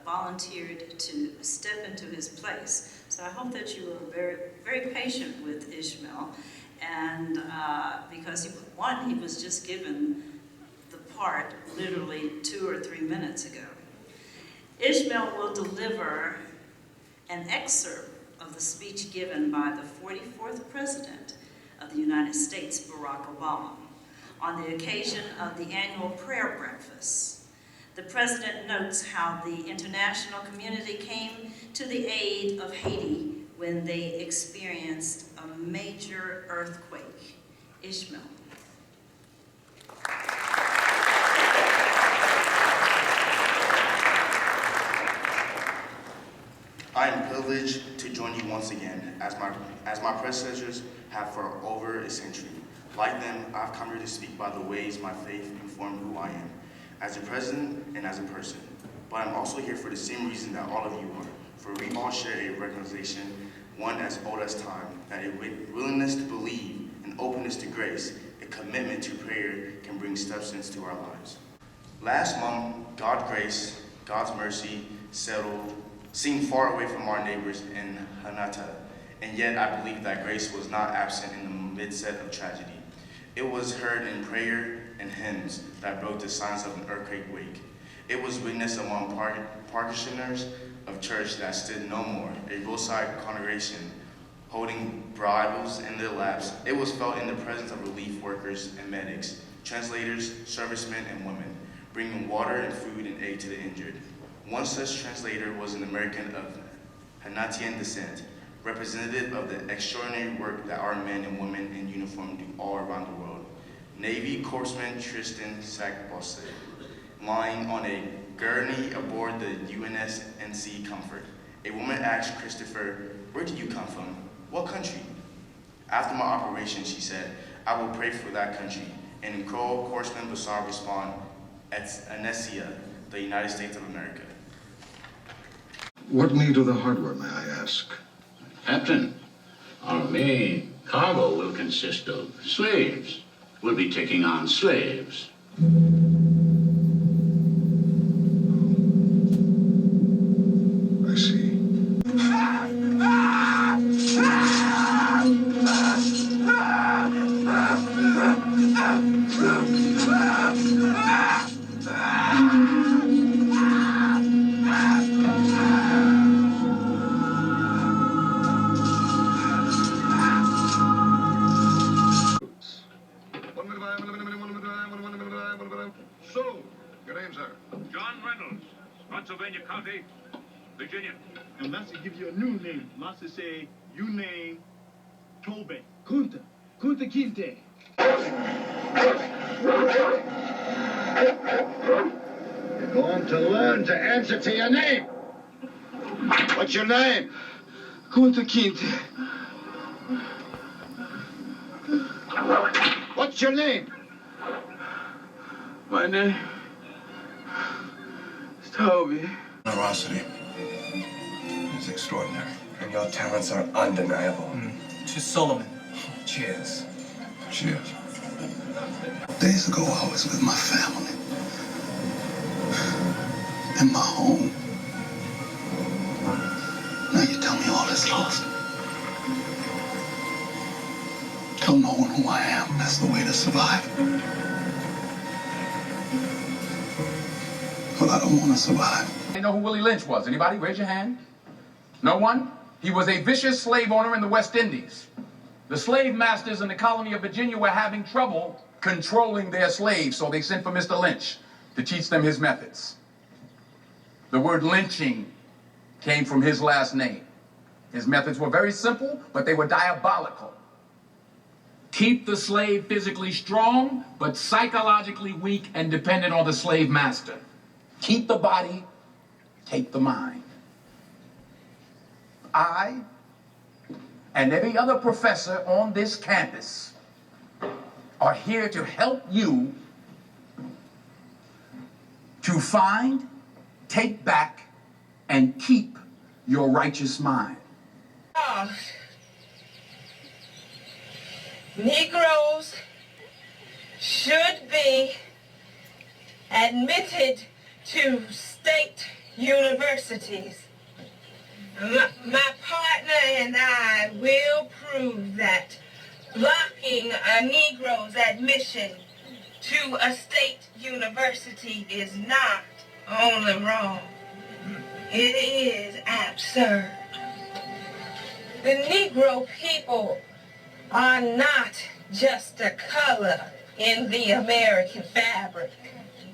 [SPEAKER 4] volunteered to step into his place. So I hope that you are very, very patient with Ishmael, and because he was just given the part literally 2 or 3 minutes ago. Ishmael will deliver an excerpt of the speech given by the 44th President of the United States, Barack Obama, on the occasion of the annual prayer breakfast. The President notes how the international community came to the aid of Haiti when they experienced a major earthquake. Ishmael.
[SPEAKER 7] I am privileged to join you once again, as my predecessors have for over a century. Like them, I've come here to speak by the ways my faith informed who I am, as a president and as a person. But I'm also here for the same reason that all of you are, for we all share a recognition, one as old as time, that a willingness to believe, an openness to grace, a commitment to prayer can bring substance to our lives. Last month, God's grace, God's mercy seemed far away from our neighbors in Hanata, and yet I believe that grace was not absent in the midst of tragedy. It was heard in prayer and hymns that broke the silence of an earthquake wake. It was witnessed among parishioners of church that stood no more, a roadside congregation holding Bibles in their laps. It was felt in the presence of relief workers and medics, translators, servicemen, and women, bringing water and food and aid to the injured. One such translator was an American of Hanatian descent, representative of the extraordinary work that our men and women in uniform do all around the world. Navy Corpsman Tristan Sackbosse, lying on a gurney aboard the UNSNC Comfort. A woman asked Christopher, "Where did you come from? What country?" "After my operation," she said, "I will pray for that country." And in Crow, Corpsman Bassar respond, "Anesia, the United States of America."
[SPEAKER 13] What need of the hardware, may I ask?
[SPEAKER 14] Captain, our main cargo will consist of slaves. We'll be taking on slaves.
[SPEAKER 13] I see. So, your name, sir?
[SPEAKER 15] John Reynolds, Spotsylvania County, Virginia.
[SPEAKER 16] And Master give you a new name. Master say, you name Tobe. Kunta Kinte.
[SPEAKER 14] You're going to learn to answer to your name. What's your name?
[SPEAKER 16] Kunta Kinte.
[SPEAKER 14] What's your name?
[SPEAKER 16] My name is Toby.
[SPEAKER 17] Generosity is extraordinary, and your talents are undeniable.
[SPEAKER 18] To Solomon.
[SPEAKER 17] Cheers. Cheers. Days ago, I was with my family in my home. Now you tell me all is lost. Tell no one who I am. That's the way to survive. Well, I don't want to survive.
[SPEAKER 19] You know who Willie Lynch was? Anybody? Raise your hand. No one? He was a vicious slave owner in the West Indies. The slave masters in the colony of Virginia were having trouble controlling their slaves, so they sent for Mr. Lynch to teach them his methods. The word lynching came from his last name. His methods were very simple, but they were diabolical. Keep the slave physically strong, but psychologically weak and dependent on the slave master. Keep the body, take the mind. I and every other professor on this campus are here to help you to find, take back, and keep your righteous mind.
[SPEAKER 18] Negroes should be admitted to state universities. My partner and I will prove that blocking a Negro's admission to a state university is not only wrong, it is absurd. The Negro people are not just a color in the American fabric.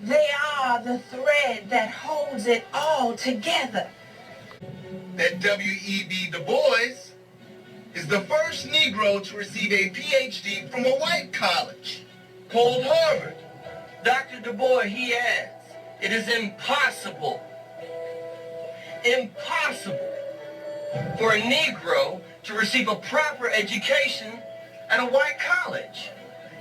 [SPEAKER 18] They are the thread that holds it all together.
[SPEAKER 20] That W.E.B. Du Bois is the first Negro to receive a PhD from a white college called Harvard. Dr. Du Bois, he adds, it is impossible for a Negro to receive a proper education at a white college.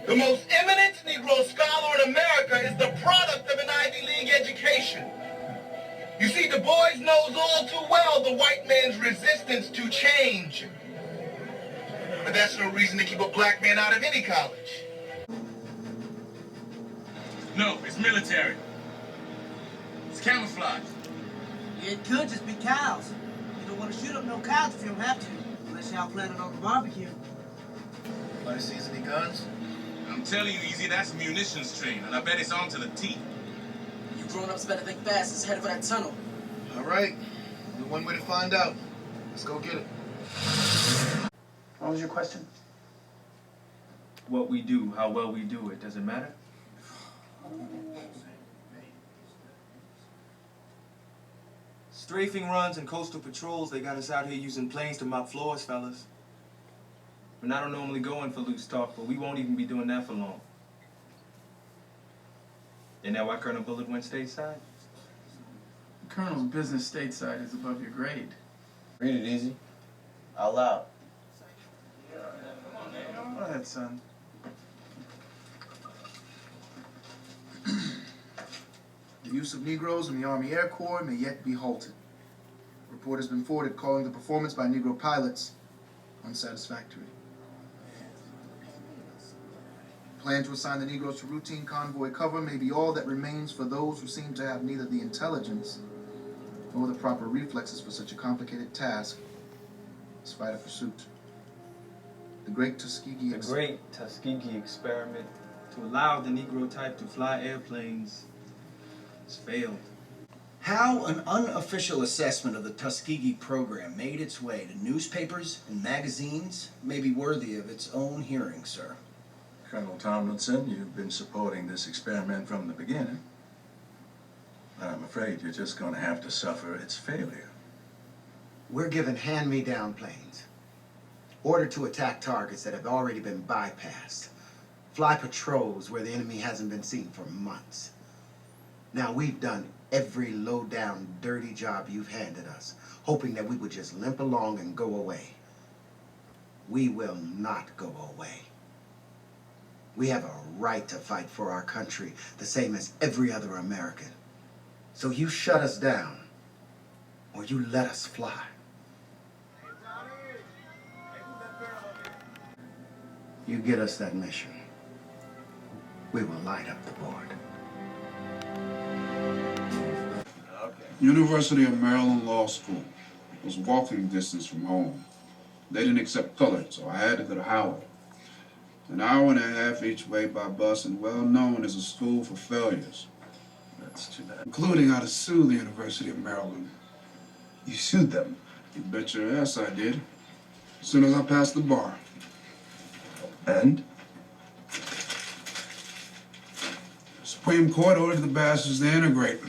[SPEAKER 20] The most eminent Negro scholar in America is the product of an Ivy League education. You see, Du Bois knows all too well the white man's resistance to change. But that's no reason to keep a black man out of any college.
[SPEAKER 21] No, it's military. It's camouflage.
[SPEAKER 1] It could just be cows. You don't want to shoot up no cows if you don't have to, unless y'all planning on the barbecue.
[SPEAKER 20] Anybody sees any guns?
[SPEAKER 21] I'm telling you, Easy, that's a munitions train, and I bet it's on to the teeth.
[SPEAKER 1] You grown-ups better think fast. It's headed for that tunnel.
[SPEAKER 20] All right. Only one way to find out. Let's go get it.
[SPEAKER 19] What was your question?
[SPEAKER 22] What we do, how well we do it, does it matter? Strafing runs and coastal patrols, they got us out here using planes to mop floors, fellas. And I don't normally go in for loose talk, but we won't even be doing that for long. Isn't that why Colonel Bullard went stateside?
[SPEAKER 23] The Colonel's business stateside is above your grade.
[SPEAKER 22] Read it, Easy. Out loud.
[SPEAKER 23] Go ahead, son.
[SPEAKER 20] The use of Negroes in the Army Air Corps may yet be halted. A report has been forwarded calling the performance by Negro pilots unsatisfactory. Plan to assign the Negroes to routine convoy cover may be all that remains for those who seem to have neither the intelligence nor the proper reflexes for such a complicated task as fight or pursuit. The great Tuskegee
[SPEAKER 22] experiment to allow the Negro type to fly airplanes has failed.
[SPEAKER 24] How an unofficial assessment of the Tuskegee program made its way to newspapers and magazines may be worthy of its own hearing, sir.
[SPEAKER 17] Colonel Tomlinson, you've been supporting this experiment from the beginning. But I'm afraid you're just going to have to suffer its failure.
[SPEAKER 25] We're given hand-me-down planes, ordered to attack targets that have already been bypassed, fly patrols where the enemy hasn't been seen for months. Now, we've done every low-down, dirty job you've handed us, hoping that we would just limp along and go away. We will not go away. We have a right to fight for our country, the same as every other American. So you shut us down, or you let us fly. You get us that mission, we will light up the board.
[SPEAKER 26] University of Maryland Law School. It was walking distance from home. They didn't accept colored, so I had to go to Howard. An hour and a half each way by bus and well known as a school for failures.
[SPEAKER 17] That's too bad.
[SPEAKER 26] Including how to sue the University of Maryland.
[SPEAKER 17] You sued them?
[SPEAKER 26] You bet your ass I did. As soon as I passed the bar.
[SPEAKER 17] And?
[SPEAKER 26] The Supreme Court ordered the bastards to integrate.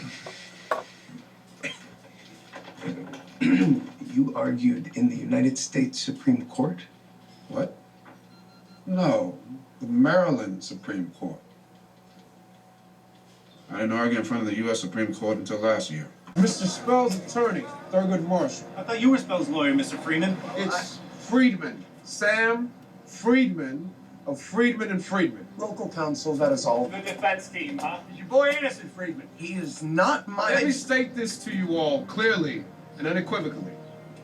[SPEAKER 17] You argued in the United States Supreme Court?
[SPEAKER 26] What? No, the Maryland Supreme Court. I didn't argue in front of the U.S. Supreme Court until last year.
[SPEAKER 2] Mr. Spell's attorney, Thurgood Marshall.
[SPEAKER 3] I thought you were Spell's lawyer, Mr. Freeman.
[SPEAKER 2] It's Friedman. Sam Friedman of Friedman and Friedman.
[SPEAKER 23] Local counsel, that is all.
[SPEAKER 3] Good defense team, huh? Is your boy innocent, Freeman?
[SPEAKER 23] He is not my...
[SPEAKER 2] Let me state this to you all clearly and unequivocally.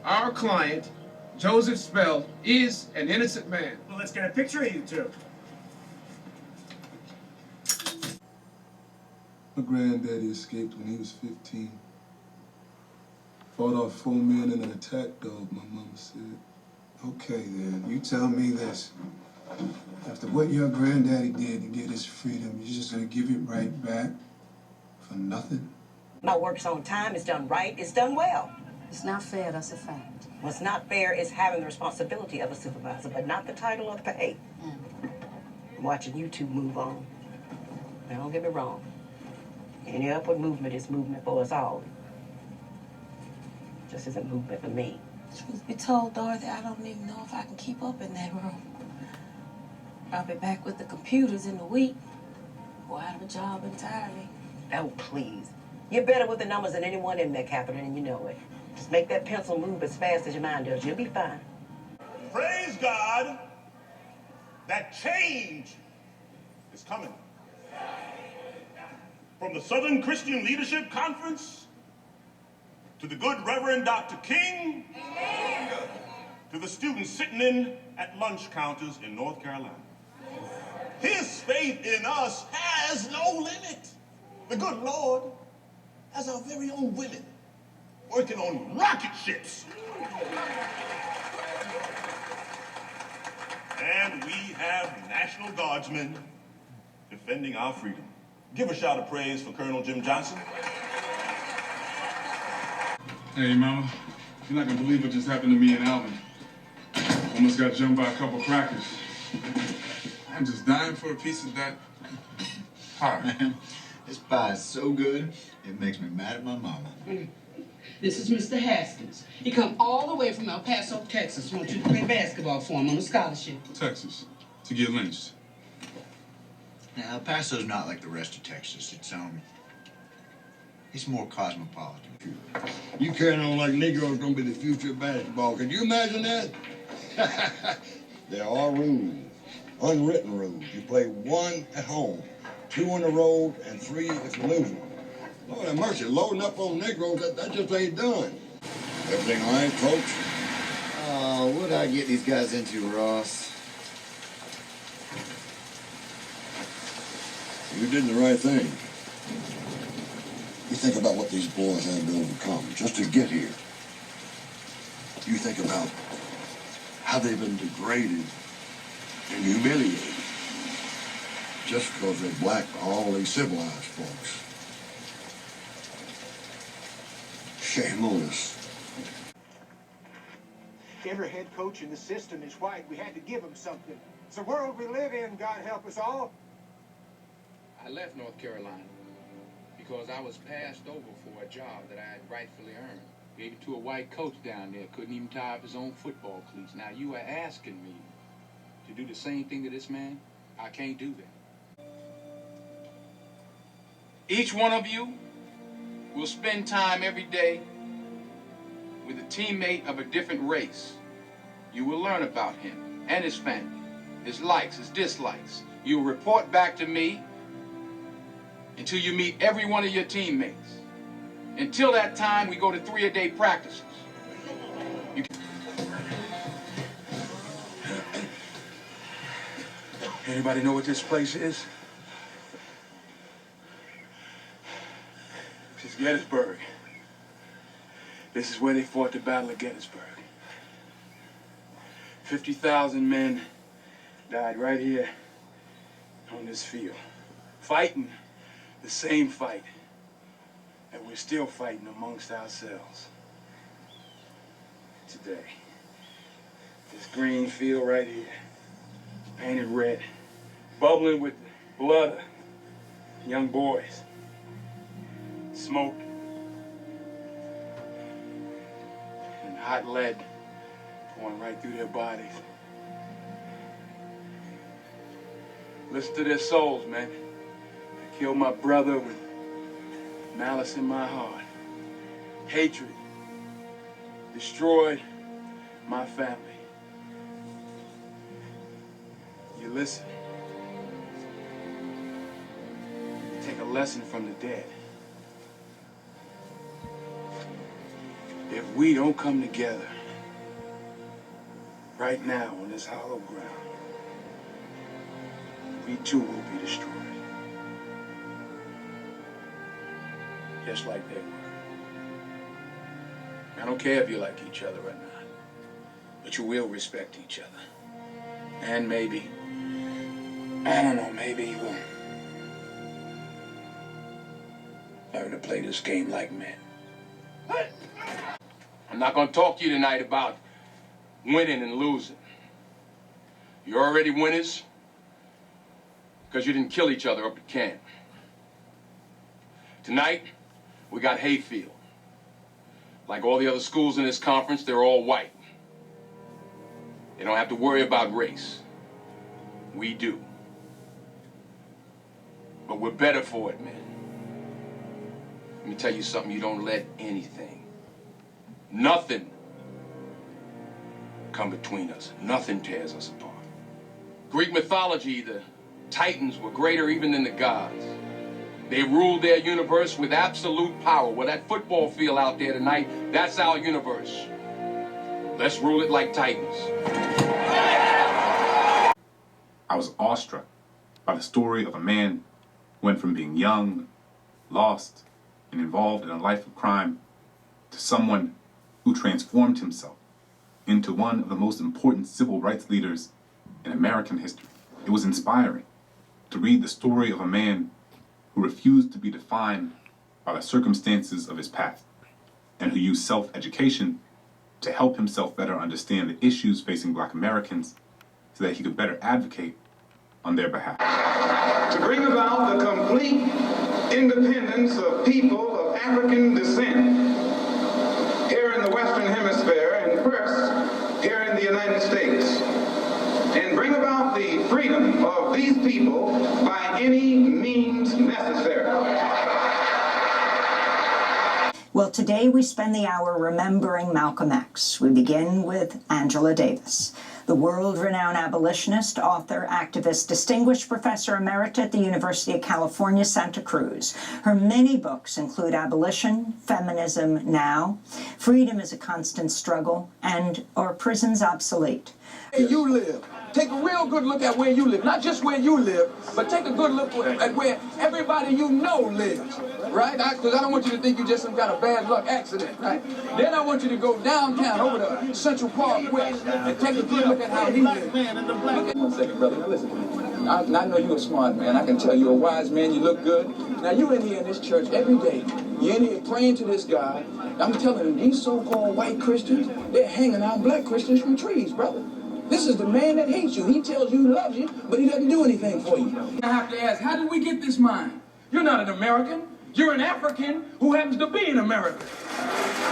[SPEAKER 2] Our client, Joseph Spell, is an innocent man.
[SPEAKER 3] Well, let's get a picture of you two.
[SPEAKER 5] My granddaddy escaped when he was 15. Fought off 4 men and an attack dog, my mama said.
[SPEAKER 26] Okay, then, you tell me this. After what your granddaddy did to get his freedom, you're just gonna give it right back for nothing?
[SPEAKER 6] My work's on time, it's done right, it's done well.
[SPEAKER 9] It's not fair, that's a fact.
[SPEAKER 6] What's not fair is having the responsibility of a supervisor, but not the title or the pay. I'm watching you two move on. Now, don't get me wrong. Any upward movement is movement for us all. Just isn't movement for me.
[SPEAKER 9] Truth be told, Dorothy, I don't even know if I can keep up in that room. I'll be back with the computers in a week, or out of a job entirely.
[SPEAKER 6] Oh, please. You're better with the numbers than anyone in there, Catherine, and you know it. Just make that pencil move as fast as your mind does. You'll be fine.
[SPEAKER 15] Praise God that change is coming. From the Southern Christian Leadership Conference to the good Reverend Dr. King to the students sitting in at lunch counters in North Carolina. His faith in us has no limit. The good Lord has our very own women working on rocket ships. And we have National Guardsmen defending our freedom. Give a shout of praise for Colonel Jim Johnson.
[SPEAKER 26] Hey, Mama, you're not gonna believe what just happened to me and Alvin. Almost got jumped by a couple crackers. I'm just dying for a piece of that pie.
[SPEAKER 11] Man, this pie is so good, it makes me mad at my mama.
[SPEAKER 27] This is Mr. Haskins. He come all the way from El Paso, Texas. Want you to play basketball for him on a scholarship.
[SPEAKER 26] Texas, to get lynched.
[SPEAKER 11] Now, El Paso's not like the rest of Texas. It's more cosmopolitan.
[SPEAKER 28] You carrying on like Negroes gonna be the future of basketball. Can you imagine that? There are rules, unwritten rules. You play 1 at home, 2 on the road, and 3 if you lose them. Lord have mercy, loading up on Negroes, that just ain't done. Everything all right, Coach?
[SPEAKER 25] Oh, what'd I get these guys into, Ross?
[SPEAKER 28] You did the right thing. You think about what these boys had to overcome just to get here. You think about how they've been degraded and humiliated just because they're black by all these civilized folks. Shame on us.
[SPEAKER 29] Every head coach in the system is white. We had to give them something. It's the world we live in, God help us all.
[SPEAKER 19] I left North Carolina because I was passed over for a job that I had rightfully earned. Gave it to a white coach down there, couldn't even tie up his own football cleats. Now you are asking me to do the same thing to this man? I can't do that. Each one of you will spend time every day with a teammate of a different race. You will learn about him and his family, his likes, his dislikes. You'll report back to me until you meet every one of your teammates. Until that time, we go to 3-a-day practices. Anybody know what this place is? This is Gettysburg. This is where they fought the Battle of Gettysburg. 50,000 men died right here on this field, fighting the same fight that we're still fighting amongst ourselves today. This green field right here, painted red, bubbling with the blood of young boys, smoke and hot lead pouring right through their bodies. Listen to their souls, man. I killed my brother with malice in my heart. Hatred. Destroyed my family. You listen. You take a lesson from the dead. If we don't come together right now on this hollow ground, we too will be destroyed. Just like they were. I don't care if you like each other or not, but you will respect each other. And maybe, I don't know, maybe you will learn to play this game like men. I'm not gonna talk to you tonight about winning and losing. You're already winners because you didn't kill each other up at camp. Tonight, we got Hayfield. Like all the other schools in this conference, they're all white. They don't have to worry about race. We do. But we're better for it, man. Let me tell you something, you don't let anything, nothing come between us. Nothing tears us apart. Greek mythology, the Titans were greater even than the gods. They ruled their universe with absolute power. Well, that football field out there tonight, that's our universe. Let's rule it like Titans.
[SPEAKER 4] I was awestruck by the story of a man who went from being young, lost, and involved in a life of crime to someone who transformed himself into one of the most important civil rights leaders in American history. It was inspiring to read the story of a man who refused to be defined by the circumstances of his past, and who used self-education to help himself better understand the issues facing Black Americans so that he could better advocate on their behalf.
[SPEAKER 7] To bring about the complete independence of people of African descent here in the Western Hemisphere, and first here in the United States, and bring about the freedom of these people by any means necessary.
[SPEAKER 8] Well, today we spend the hour remembering Malcolm X. We begin with Angela Davis, the world-renowned abolitionist, author, activist, distinguished professor emerita at the University of California, Santa Cruz. Her many books include Abolition, Feminism Now, Freedom is a Constant Struggle, and Are Prisons Obsolete?
[SPEAKER 19] Where you live. Take a real good look at where you live. Not just where you live, but take a good look at where everybody you know lives, right? Because I don't want you to think you just got a bad luck accident, right? Then I want you to go downtown over to Central Park West and take a good look at how he lives. One second, brother. Now listen to me. I know you're a smart man. I can tell you're a wise man. You look good. Now you in here in this church every day. You're in here praying to this guy. I'm telling you, these so-called white Christians, they're hanging out Black Christians from trees, brother. This is the man that hates you. He tells you he loves you, but he doesn't do anything for you. I have to ask, how did we get this mind? You're not an American. You're an African who happens to be in America.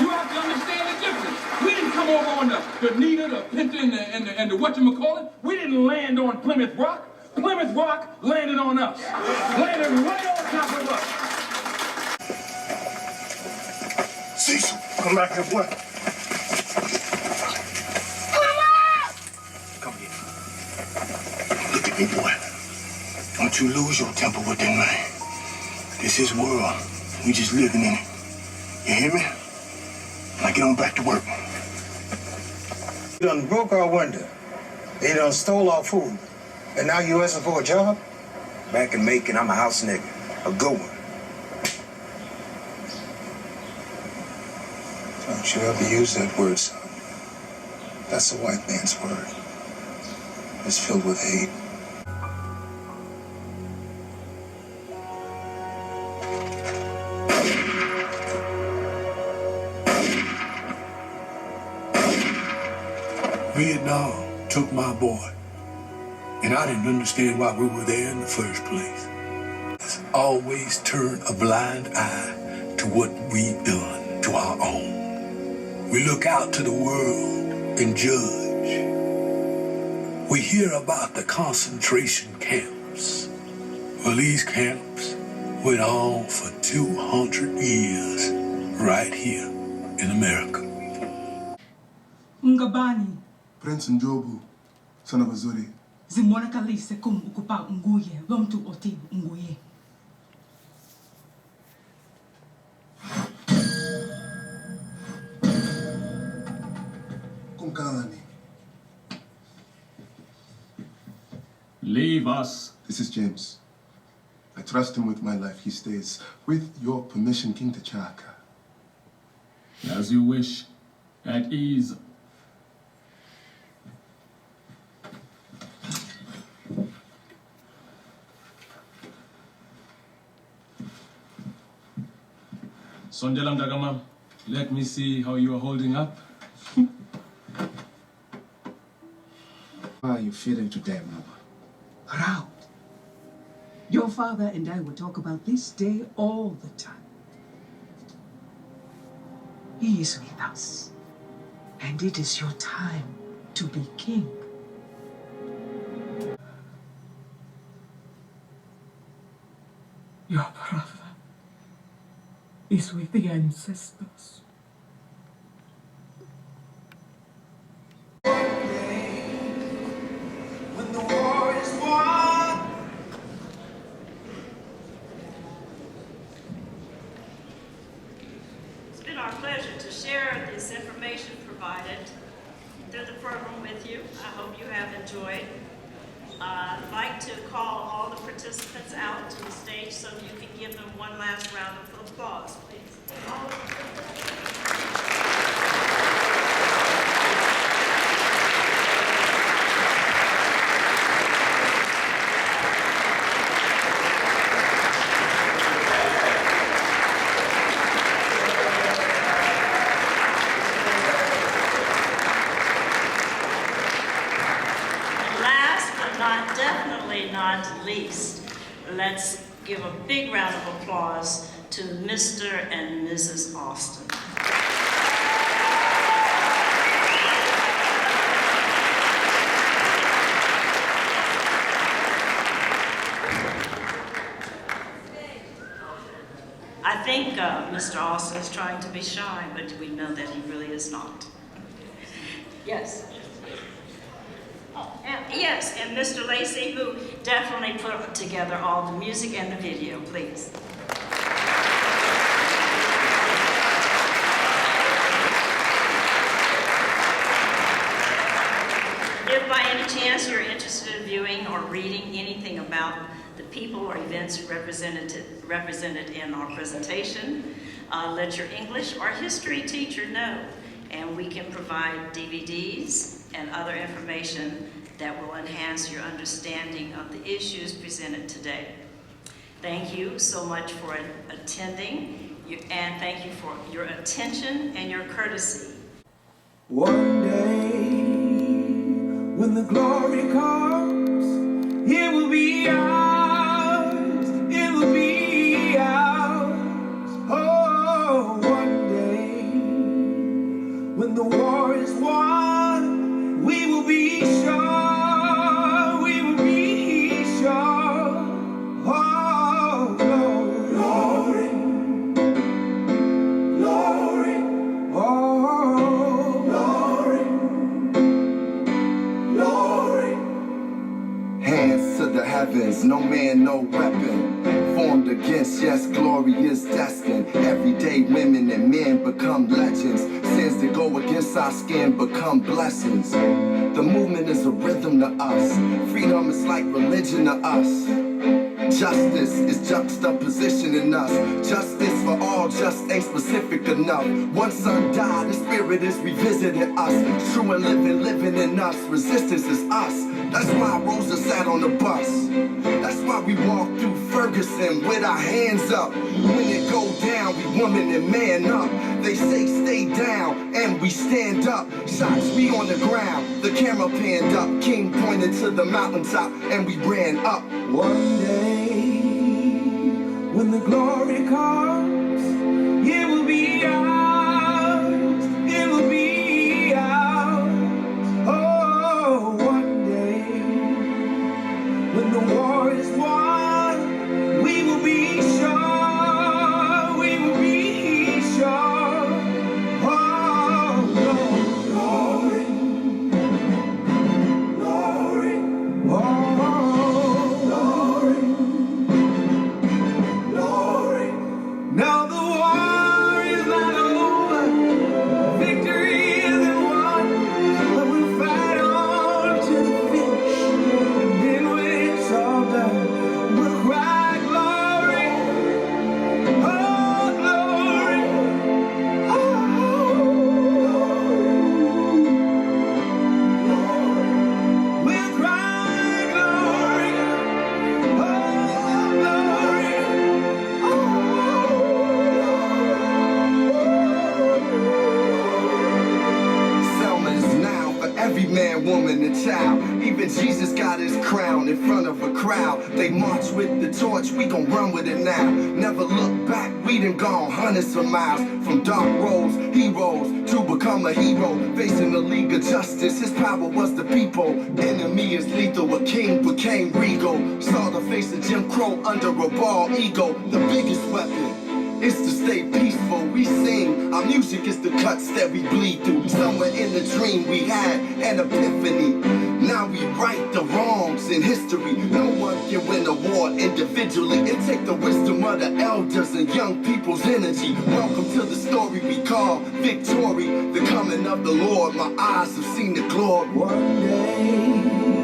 [SPEAKER 19] You have to understand the difference. We didn't come over on the Nita, the Pinta, and the whatchamacallit. We didn't land on Plymouth Rock. Plymouth Rock landed on us. Landed right on top of us.
[SPEAKER 7] Cecil, come back here, boy. Look at me, boy. Don't you lose your temper with that man. This is world. We just living in it. You hear me? Now get on back to work.
[SPEAKER 29] You done broke our window. They done stole our food. And now you asking for a job? Back in Macon, I'm a house nigga. A good one. Don't you ever use that word, son. That's a white man's word. It's filled with hate.
[SPEAKER 10] Vietnam took my boy, and I didn't understand why we were there in the first place. Let's always turn a blind eye to what we've done to our own. We look out to the world and judge. We hear about the concentration camps. Well, these camps went on for 200 years right here in America.
[SPEAKER 5] Ngabani. Prince Njobu, son of Azuri.
[SPEAKER 27] Zimwana kalise kum ukupa nguye, lomtu oti nguye.
[SPEAKER 5] Kumkalani.
[SPEAKER 1] Leave us.
[SPEAKER 5] This is James. I trust him with my life. He stays. With your permission, King T'Chaka.
[SPEAKER 1] As you wish. At ease. Sonjalam Dagama, let me see how you are holding up.
[SPEAKER 2] How are you feeling today, Mama?
[SPEAKER 27] Proud. Your father and I will talk about this day all the time. He is with us, and it is your time to be king. Your brother is with the ancestors.
[SPEAKER 12] When the war is won.
[SPEAKER 13] It's been our pleasure to share this information provided through the program with you. I hope you have enjoyed. I'd like to call all the participants out to the stage so you can give them one last round of applause, please. Definitely not least, let's give a big round of applause to Mr. and Mrs. Alston. I think Mr. Alston is trying to be shy, but we know that he really is not. Yes. Yes, and Mr. Lacey, who definitely put together all the music and the video, please. If by any chance you're interested in viewing or reading anything about the people or events represented in our presentation, let your English or history teacher know, and we can provide DVDs and other information that will enhance your understanding of the issues presented today. Thank you so much for attending, and thank you for your attention and your courtesy.
[SPEAKER 12] One day, when the glory comes, it will be ours, it will be ours. Oh, one day, when the war is won, we will be sure.
[SPEAKER 14] Heavens, no man, no weapon formed against, yes, glory is destined. Everyday women and men become legends. Sins that go against our skin become blessings. The movement is a rhythm to us. Freedom is like religion to us. Justice is juxtaposition in us. Justice for all just ain't specific enough. One son died, the spirit is revisiting us. True and living in us. Resistance is us. That's why Rosa sat on the bus. That's why we walk through Ferguson with our hands up. When it go down, we woman and man up. They say stay down, and we stand up. Shots be on the ground, the camera panned up. King pointed to the mountaintop, and we ran up.
[SPEAKER 12] One day, when the glory comes, it will be ours, it will be ours. Oh, one day, when the war is won,
[SPEAKER 14] down in front of a crowd. They march with the torch, we gon' run with it now. Never look back, we done gone hundreds of miles. From dark roads, heroes, to become a hero. Facing the League of Justice, his power was the people. Enemy is lethal, a king became regal. Saw the face of Jim Crow under a bald ego. The biggest weapon is to stay peaceful. We sing, our music is the cuts that we bleed through. Somewhere in the dream we had an epiphany. Now we right the wrongs in history. No one can win a war individually. It takes the wisdom of the elders and young people's energy. Welcome to the story we call victory. The coming of the Lord, my eyes have seen the glory.
[SPEAKER 12] One day